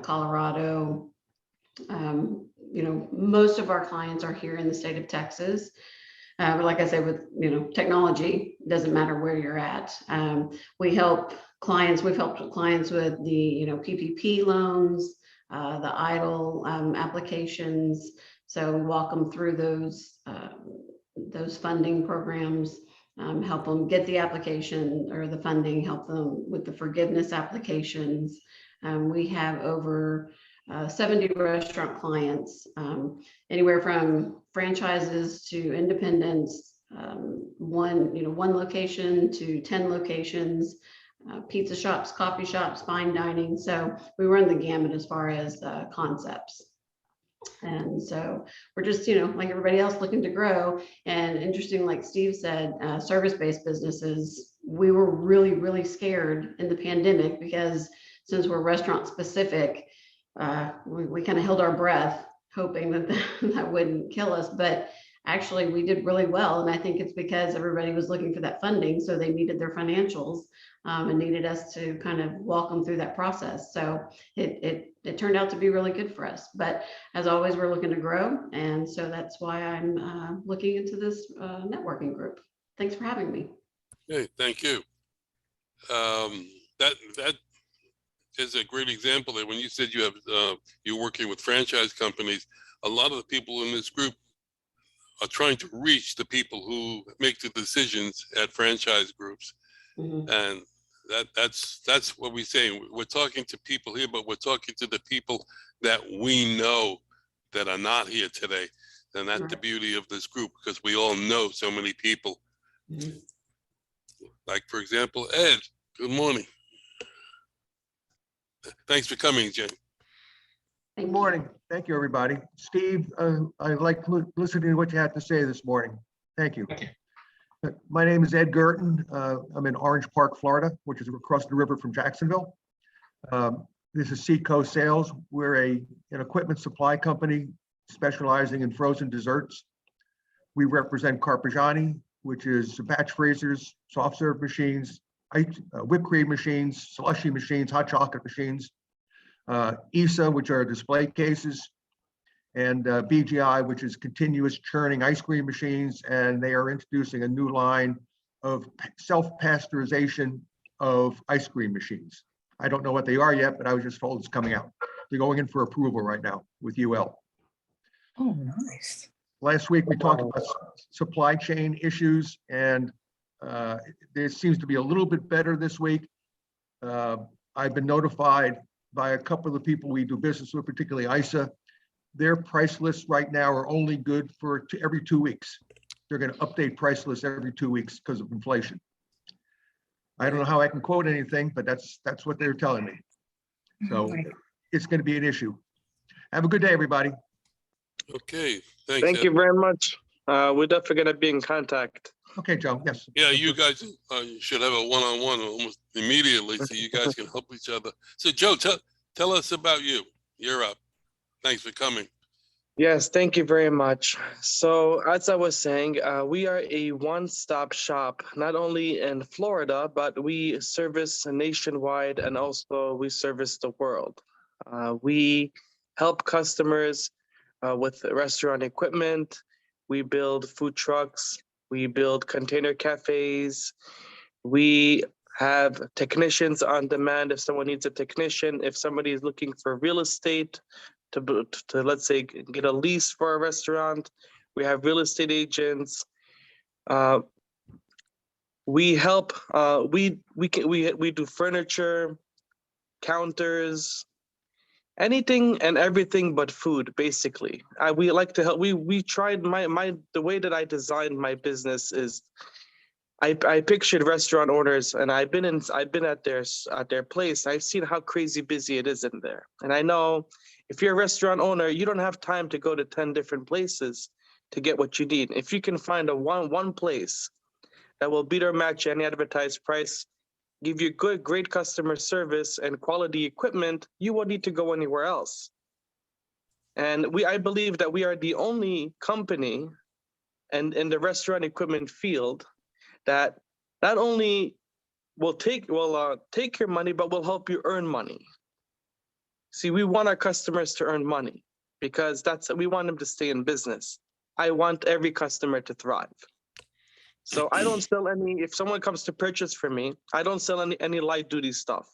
Colorado. Most of our clients are here in the state of Texas. But like I said, with technology, doesn't matter where you're at. We've helped clients with the PPP loans, the EIDL applications. So we walk them through those funding programs, help them get the application or the funding, help them with the forgiveness applications. We have over 70 restaurant clients, anywhere from franchises to independents, one location to 10 locations, pizza shops, coffee shops, fine dining. So we run the gamut as far as concepts. And so we're just, like everybody else, looking to grow. And interesting, like Steve said, service-based businesses, we were really, really scared in the pandemic because since we're restaurant specific, we kind of held our breath, hoping that that wouldn't kill us. But actually, we did really well. And I think it's because everybody was looking for that funding. So they needed their financials and needed us to kind of walk them through that process. So it turned out to be really good for us. But as always, we're looking to grow. And so that's why I'm looking into this networking group. Thanks for having me. Okay, thank you. That is a great example that when you said you're working with franchise companies, a lot of the people in this group are trying to reach the people who make the decisions at franchise groups. Mhm. And that's what we say. We're talking to people here, but we're talking to the people that we know that are not here today. And that's the Right. beauty of this group, because we all know so many people. Mhm. Like, for example, Ed, good morning. Thanks for coming, Jen. Thank Good you. morning. Thank you, everybody. Steve, I like listening to what you had to say this morning. Thank you. My name is Ed Gerton. I'm in Orange Park, Florida, which is across the river from Jacksonville. This is Seacoast Sales. We're an equipment supply company specializing in frozen desserts. We represent Carpigiani, which is batch freezers, soft serve machines, whipped cream machines, slushy machines, hot chocolate machines, ISA, which are display cases, and BGI, which is continuous churning ice cream machines, and they are introducing a new line of self-pasteurization of ice cream machines. I don't know what they are yet, but I was just told it's coming out. They're going in for approval right now with UL. Oh, nice. Last week, we talked about supply chain issues, and there seems to be a little bit better this week. I've been notified by a couple of the people we do business with, particularly ISA. Their price lists right now are only good for every 2 weeks. They're going to update price lists every 2 weeks because of inflation. I don't know how I can quote anything, but that's what they're telling me. So it's going to be an issue. Have a good day, everybody. Okay, thanks. Thank Ed. you very much. We're definitely gonna be in contact. Okay, Joe. Yes. Yeah, you guys should have a one-on-one almost immediately so you guys can help each other. So Joe, tell us about you. You're up. Thanks for coming. Yes, thank you very much. So as I was saying, we are a one-stop shop, not only in Florida, but we service nationwide and also we service the world. We help customers with restaurant equipment. We build food trucks. We build container cafes. We have technicians on demand if someone needs a technician. If somebody is looking for real estate to let's say get a lease for a restaurant, we have real estate agents. We help. We do furniture, counters, anything and everything but food, basically. We like to help. We tried the way that I designed my business is I pictured restaurant owners, and I've been at their place. I've seen how crazy busy it is in there. And I know if you're a restaurant owner, you don't have time to go to 10 different places to get what you need. If you can find one place that will beat or match any advertised price, give you great customer service and quality equipment, you won't need to go anywhere else. And I believe that we are the only company and in the restaurant equipment field that not only will take your money, but will help you earn money. See, we want our customers to earn money because we want them to stay in business. I want every customer to thrive. So I don't sell if someone comes to purchase from me, I don't sell any light duty stuff.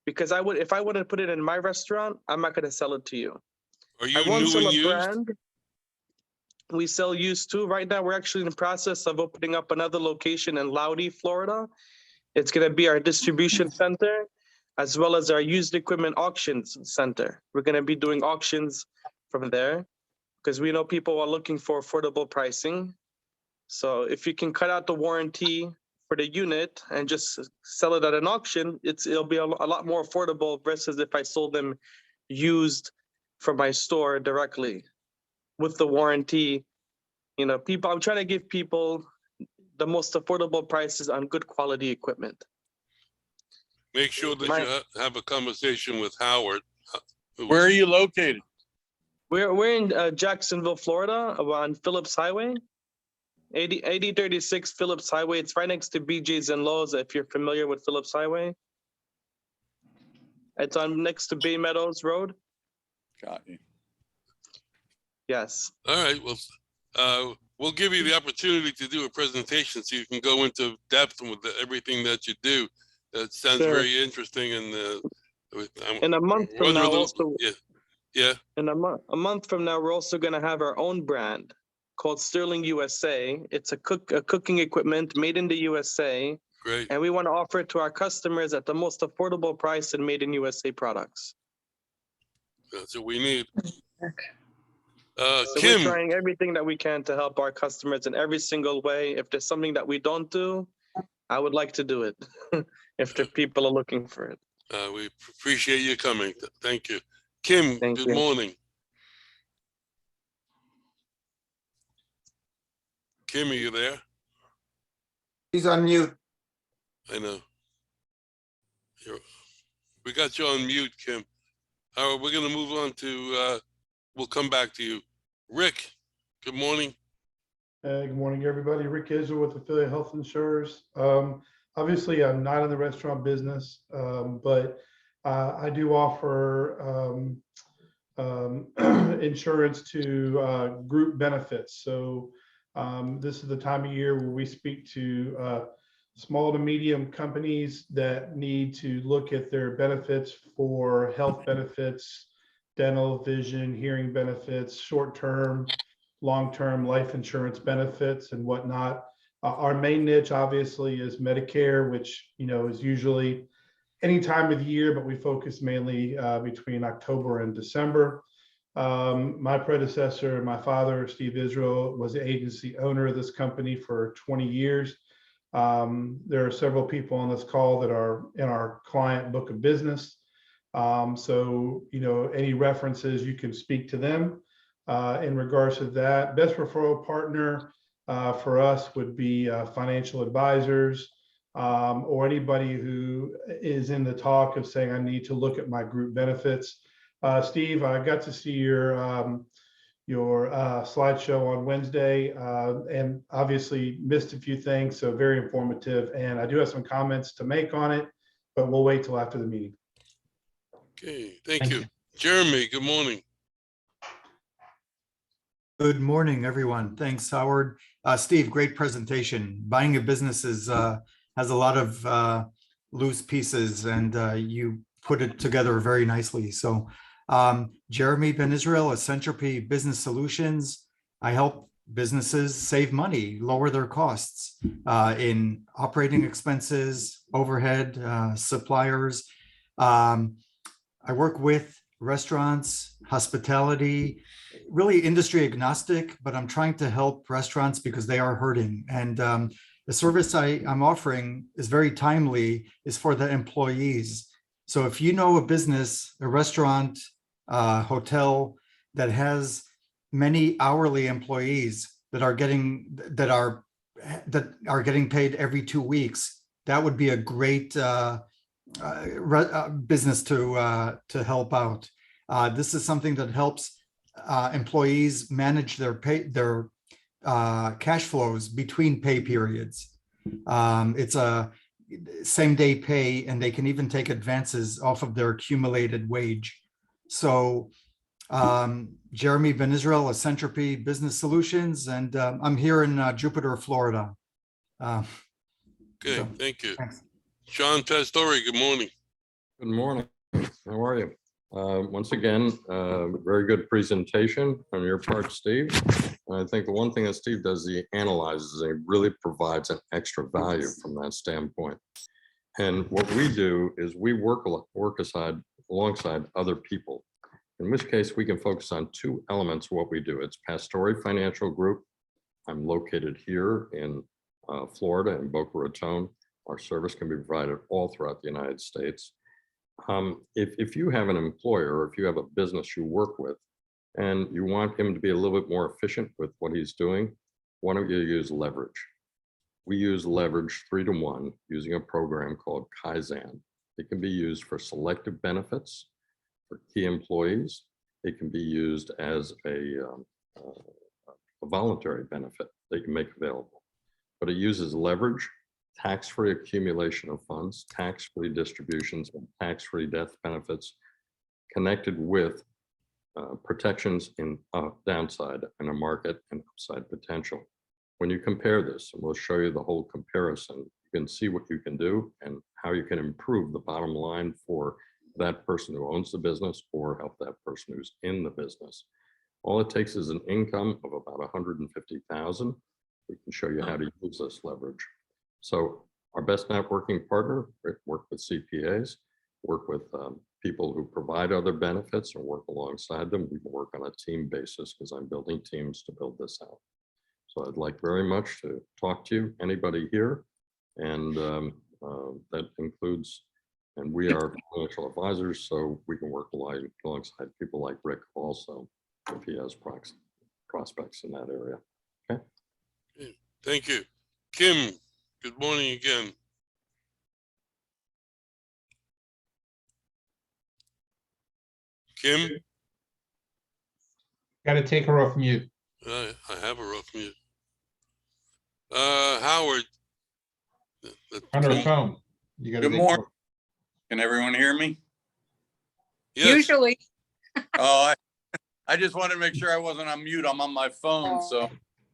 Because if I wouldn't put it in my restaurant, I'm not gonna sell it to you. Are you I won't new sell and a used? brand. We sell used too. Right now, we're actually in the process of opening up another location in Loudy, Florida. It's gonna be our distribution center, as well as our used equipment auctions center. We're gonna be doing auctions from there because we know people are looking for affordable pricing. So if you can cut out the warranty for the unit and just sell it at an auction, it'll be a lot more affordable versus if I sold them used for my store directly with the warranty. You know, people, I'm trying to give people the most affordable prices on good quality equipment. Make sure that My- you have a conversation with Howard. Where are you located? We're in Jacksonville, Florida, on Phillips Highway, 8036 Phillips Highway. It's right next to BJ's and Lowe's, if you're familiar with Phillips Highway. It's on next to Bay Meadows Road. Got you. Yes. All right, well, we'll give you the opportunity to do a presentation so you can go into depth with everything that you do. That sounds Sure. very interesting, and In a month from now, also, yeah. in a month from now, we're also going to have our own brand called Sterling USA. It's a cooking equipment made in the USA, Great. and we want to offer it to our customers at the most affordable price and made in USA products. That's what we need. So Kim, we're trying everything that we can to help our customers in every single way. If there's something that we don't do, I would like to do it if the people are looking for it. we appreciate you coming. Thank you. Kim, Thank good you. morning. Kim, are you there? He's on mute. I know. We got you on mute, Kim. All right, we're going to move on to, we'll come back to you. Rick, good morning. Good morning, everybody. Rick Israel with Affiliate Health Insurers. Obviously, I'm not in the restaurant business, but I do offer insurance to group benefits. So this is the time of year where we speak to small to medium companies that need to look at their benefits for health benefits, dental, vision, hearing benefits, short-term, long-term life insurance benefits and whatnot. Our main niche obviously is Medicare, which, you know, is usually any time of the year, but we focus mainly between October and December. My predecessor, my father, Steve Israel, was the agency owner of this company for 20 years. There are several people on this call that are in our client book of business. So, you know, any references, you can speak to them. In regards to that, best referral partner for us would be financial advisors or anybody who is in the talk of saying, I need to look at my group benefits. Steve, I got to see your slideshow on Wednesday and obviously missed a few things, so very informative. And I do have some comments to make on it, but we'll wait till after the meeting. Okay, thank you. Jeremy, good morning. Good morning, everyone. Thanks, Howard. Steve, great presentation. Buying a business is, has a lot of loose pieces, and you put it together very nicely. So Jeremy Ben Israel, Centropy Business Solutions. I help businesses save money, lower their costs in operating expenses, overhead, suppliers. I work with restaurants, hospitality, really industry agnostic, but I'm trying to help restaurants because they are hurting. And the service I'm offering is very timely, is for the employees. So if you know a business, a restaurant, hotel that has many hourly employees that are getting paid every 2 weeks, that would be a great business to help out. This is something that helps employees manage their cash flows between pay periods. It's a same day pay, and they can even take advances off of their accumulated wage. So Jeremy Ben Israel, Centropy Business Solutions, and I'm here in Jupiter, Florida. Okay, thank you. Thanks. Sean Pastore, good morning. Good morning. How are you? Once again, very good presentation on your part, Steve. I think the one thing that Steve does, he analyzes, and he really provides an extra value from that standpoint. And what we do is we work alongside other people, in which case we can focus on two elements of what we do. It's Pastore Financial Group. I'm located here in Florida in Boca Raton. Our service can be provided all throughout the United States. If you have an employer or if you have a business you work with and you want him to be a little bit more efficient with what he's doing, why don't you use leverage? We use leverage 3-to-1 using a program called Kaizen. It can be used for selective benefits for key employees. It can be used as a voluntary benefit that you make available. But it uses leverage, tax-free accumulation of funds, tax-free distributions, and tax-free death benefits connected with protections in downside and a market and upside potential. When you compare this, and we'll show you the whole comparison, you can see what you can do and how you can improve the bottom line for that person who owns the business or help that person who's in the business. All it takes is an income of about 150,000. We can show you how to use this leverage. So our best networking partner, work with CPAs, work with people who provide other benefits and work alongside them. We can work on a team basis because I'm building teams to build this out. So I'd like very much to talk to you, anybody here, and that includes, and we are financial advisors, so we can work alongside people like Rick also, if he has prospects in that area. Okay. Thank you. Kim, good morning again. Kim? Got to take her off mute. I have her off mute. Howard. On her phone. You gotta Good make morning. her- Can everyone hear me? Yes. Usually, Oh, I just wanted to make sure I wasn't on mute. I'm on my phone, so it's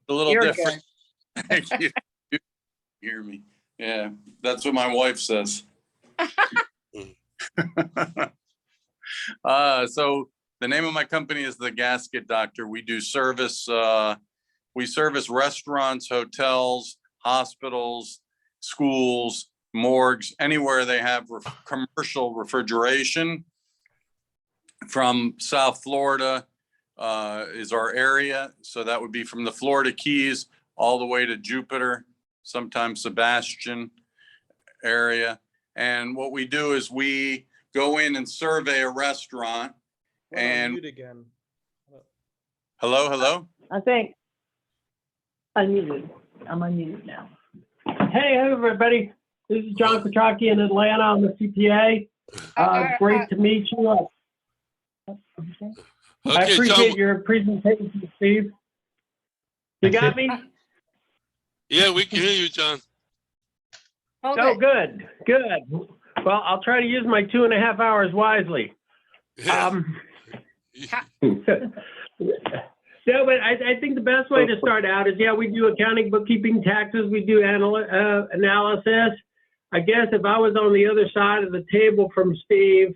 a little you're different. good. Thank you. You hear me? Yeah, that's what my wife says. So the name of my company is The Gasket Doctor. We do service. We service restaurants, hotels, hospitals, schools, morgues, anywhere they have commercial refrigeration. From South Florida is our area. So that would be from the Florida Keys all the way to Jupiter, sometimes Sebastian area. And what we do is we go in and survey a restaurant. And again. hello. I think unmuted. I'm unmuted now. Hey, everybody. This is John Petrocchi in Atlanta. I'm the CPA. Great to meet you. I appreciate John, your presentation, Steve. You got me? yeah, we can hear you, John. Oh, good. Well, I'll try to use my 2.5 hours wisely. No, but I think the best way to start out is, yeah, we do accounting, bookkeeping, taxes, we do analysis. I guess if I was on the other side of the table from Steve,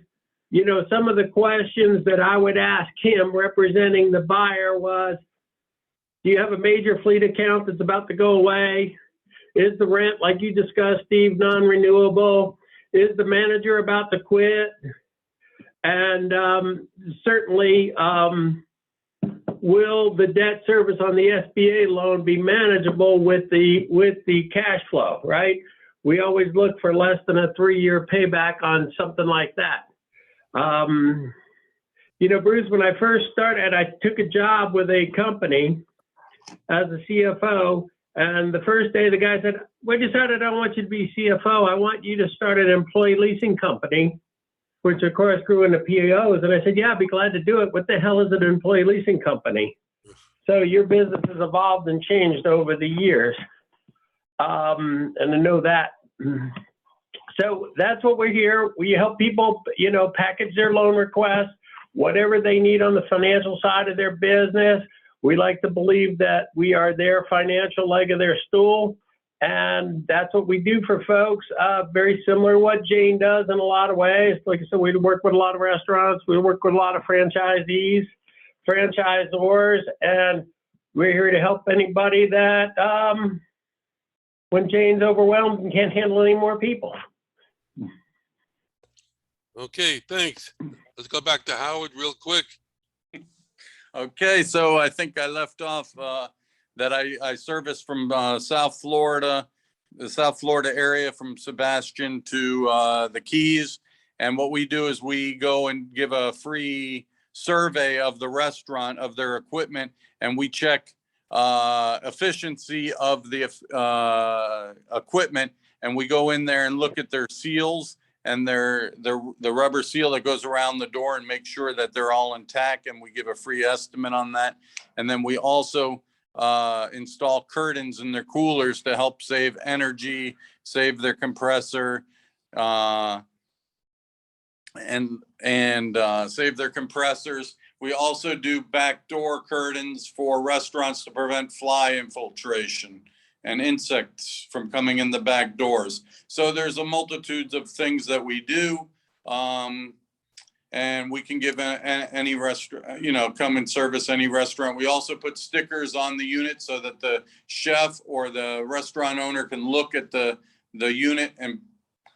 you know, some of the questions that I would ask him representing the buyer was, do you have a major fleet account that's about to go away? Is the rent, like you discussed, Steve, non-renewable? Is the manager about to quit? And certainly, will the debt service on the SBA loan be manageable with the cash flow, right? We always look for less than a 3-year payback on something like that. You know, Bruce, when I first started, I took a job with a company as a CFO, and the first day the guy said, "We decided I don't want you to be CFO. I want you to start an employee leasing company," which of course grew into PAOs. And I said, "Yeah, I'd be glad to do it. What the hell is an employee leasing company?" So your business has evolved and changed over the years. And I know that. So that's what we're here. We help people, you know, package their loan requests, whatever they need on the financial side of their business. We like to believe that we are their financial leg of their stool. And that's what we do for folks. Very similar to what Jane does in a lot of ways. Like I said, we work with a lot of restaurants. We work with a lot of franchisees, franchisors, and we're here to help anybody that when Jane's overwhelmed and can't handle any more people. Okay, thanks. Let's go back to Howard real quick. Okay, so I think I left off that I service from South Florida, the South Florida area from Sebastian to the Keys. And what we do is we go and give a free survey of the restaurant, of their equipment, and we check efficiency of the equipment. And we go in there and look at their seals and the rubber seal that goes around the door and make sure that they're all intact. And we give a free estimate on that. And then we also install curtains in their coolers to help save energy, save their compressor, and save their compressors. We also do backdoor curtains for restaurants to prevent fly infiltration and insects from coming in the back doors. So there's a multitude of things that we do. And we can give any restaurant, come and service any restaurant. We also put stickers on the unit so that the chef or the restaurant owner can look at the unit and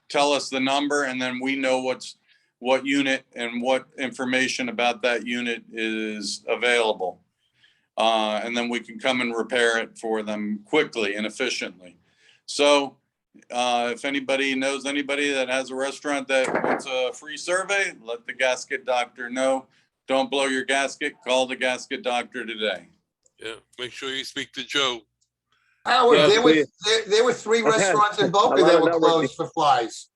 tell us the number, and then we know what unit and what information about that unit is available. And then we can come and repair it for them quickly and efficiently. So if anybody knows anybody that has a restaurant that wants a free survey, let the gasket doctor know. Don't blow your gasket, call the gasket doctor today. Yeah, make sure you speak to Joe. Howard, Yeah, there were 3 restaurants in Boca that were closed for flies.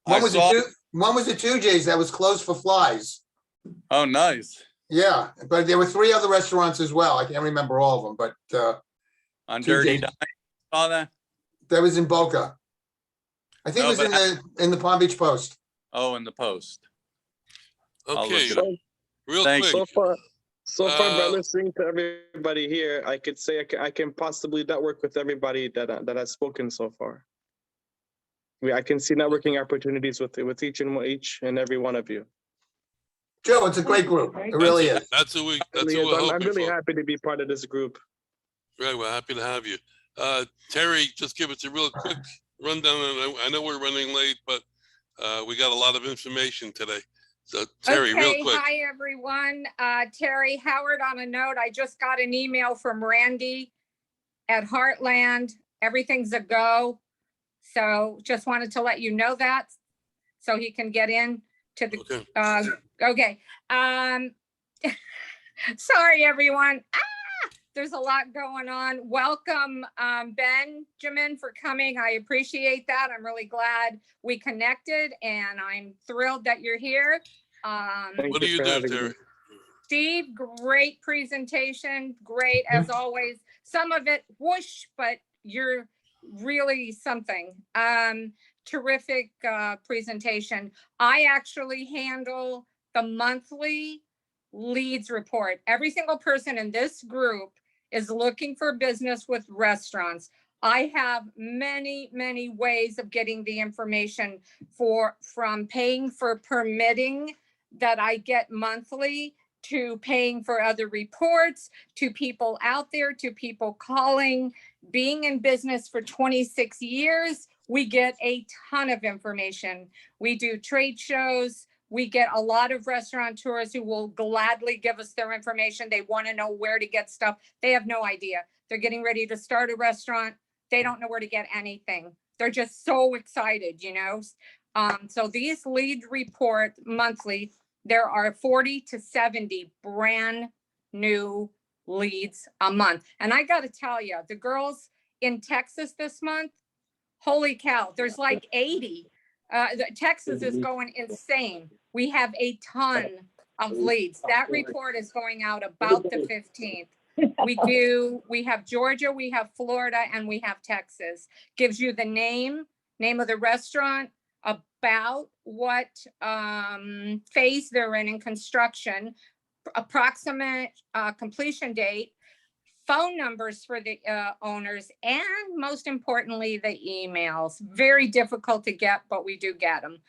One was the 2J's that was closed for flies. Oh, nice. Yeah, but there were 3 other restaurants as well. I can't remember all of them, but On Dirty Dime, saw that? that was in Boca. I think it was in the Palm Beach Post. Oh, in the Post. I'll Okay, look it up. real Thank quick. So far, by listening to everybody here, I could say I can possibly network with everybody that has spoken so far. I can see networking opportunities with each and every one of you. Joe, it's a great group. It really is. That's who we're I'm hoping really for. happy to be part of this group. Right, we're happy to have you. Terry, just give us a real quick rundown. And I know we're running late, but we got a lot of information today. So Terry, real quick. Hi, everyone. Terry Howard, on a note, I just got an email from Randy at Heartland. Everything's a go. So just wanted to let you know that so he can get in to the, okay. Sorry, everyone. There's a lot going on. Welcome, Benjamin, for coming. I appreciate that. I'm really glad we connected, and I'm thrilled that you're here. What do you do, Terry? Steve, great presentation. Great, as always. Some of it whoosh, but you're really something. Terrific presentation. I actually handle the monthly leads report. Every single person in this group is looking for business with restaurants. I have many, many ways of getting the information from paying for permitting that I get monthly, to paying for other reports, to people out there, to people calling. Being in business for 26 years, we get a ton of information. We do trade shows. We get a lot of restaurateurs who will gladly give us their information. They want to know where to get stuff. They have no idea. They're getting ready to start a restaurant. They don't know where to get anything. They're just so excited, So these lead report monthly, there are 40 to 70 brand new leads a month. And I got to tell you, the girls in Texas this month, holy cow, there's like 80. Texas is going insane. We have a ton of leads. That report is going out about the 15th. We have Georgia, we have Florida, and we have Texas. Gives you the name of the restaurant, about what phase they're in construction, approximate completion date, phone numbers for the owners, and most importantly, the emails. Very difficult to get, but we do get them.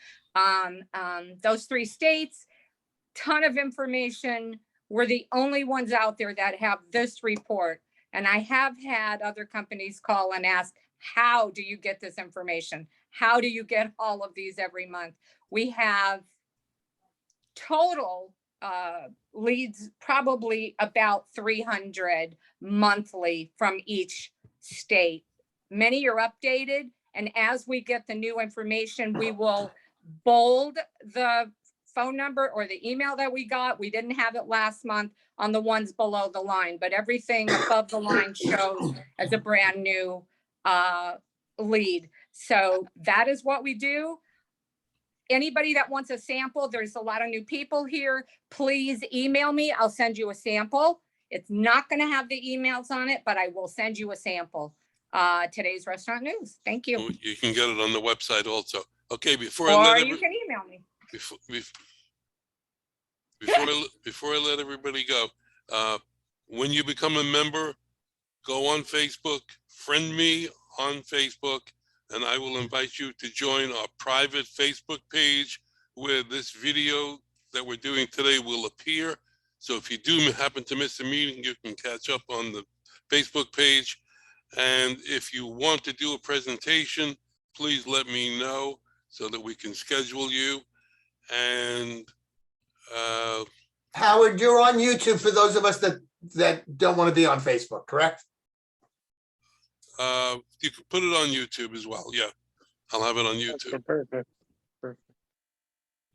Those 3 states, ton of information. We're the only ones out there that have this report. And I have had other companies call and ask, how do you get this information? How do you get all of these every month? We have total leads, probably about 300 monthly from each state. Many are updated, and as we get the new information, we will bold the phone number or the email that we got. We didn't have it last month on the ones below the line, but everything above the line shows as a brand new lead. So that is what we do. Anybody that wants a sample, there's a lot of new people here. Please email me. I'll send you a sample. It's not going to have the emails on it, but I will send you a sample. Today's restaurant news. Thank you. You can get it on the website also. Okay, before Or you can email me. before I let everybody go, when you become a member, go on Facebook, friend me on Facebook, and I will invite you to join our private Facebook page where this video that we're doing today will appear. So if you do happen to miss a meeting, you can catch up on the Facebook page. And if you want to do a presentation, please let me know so that we can schedule you. And Howard, you're on YouTube for those of us that don't want to be on Facebook, correct? you can put it on YouTube as well. Yeah, I'll have it on YouTube. Okay, perfect.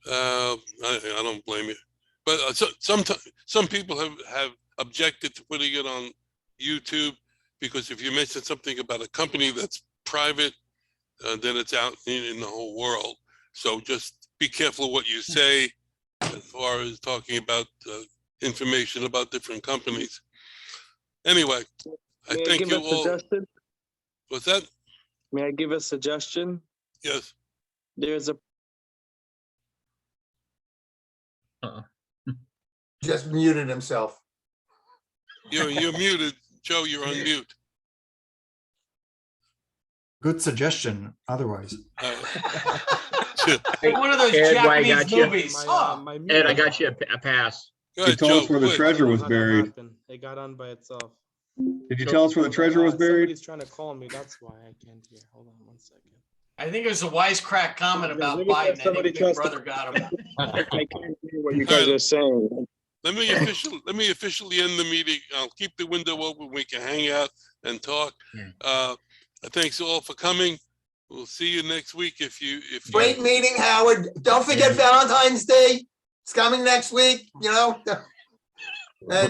I don't blame you, but some people have objected to putting it on YouTube because if you mention something about a company that's private, then it's out in the whole world. So just be careful what you say as far as talking about information about different companies. Anyway, I May thank give you a all. suggestion? What's that? May I give a suggestion? Yes. There's a Just muted himself. You're muted, Joe. You're on mute. Good suggestion, otherwise. Like one of those Ed, I Japanese got you. movies. Oh, Ed, I got you a pass. Go You ahead, told us Joe, where the quick. treasure was buried. It got on by itself. Did you tell us where the treasure was buried? Somebody's trying to call me. That's why I can't hear. Hold on 1 second. I think it was a wisecrack comment about Maybe Biden. I think somebody Big tries to- Brother got him. I can't hear what you guys are saying. Let me officially end the meeting. I'll keep the window open. We can hang out and talk. Thanks all for coming. We'll see you next week if you. Great meeting, Howard. Don't forget Valentine's Day. It's coming next week, you know. And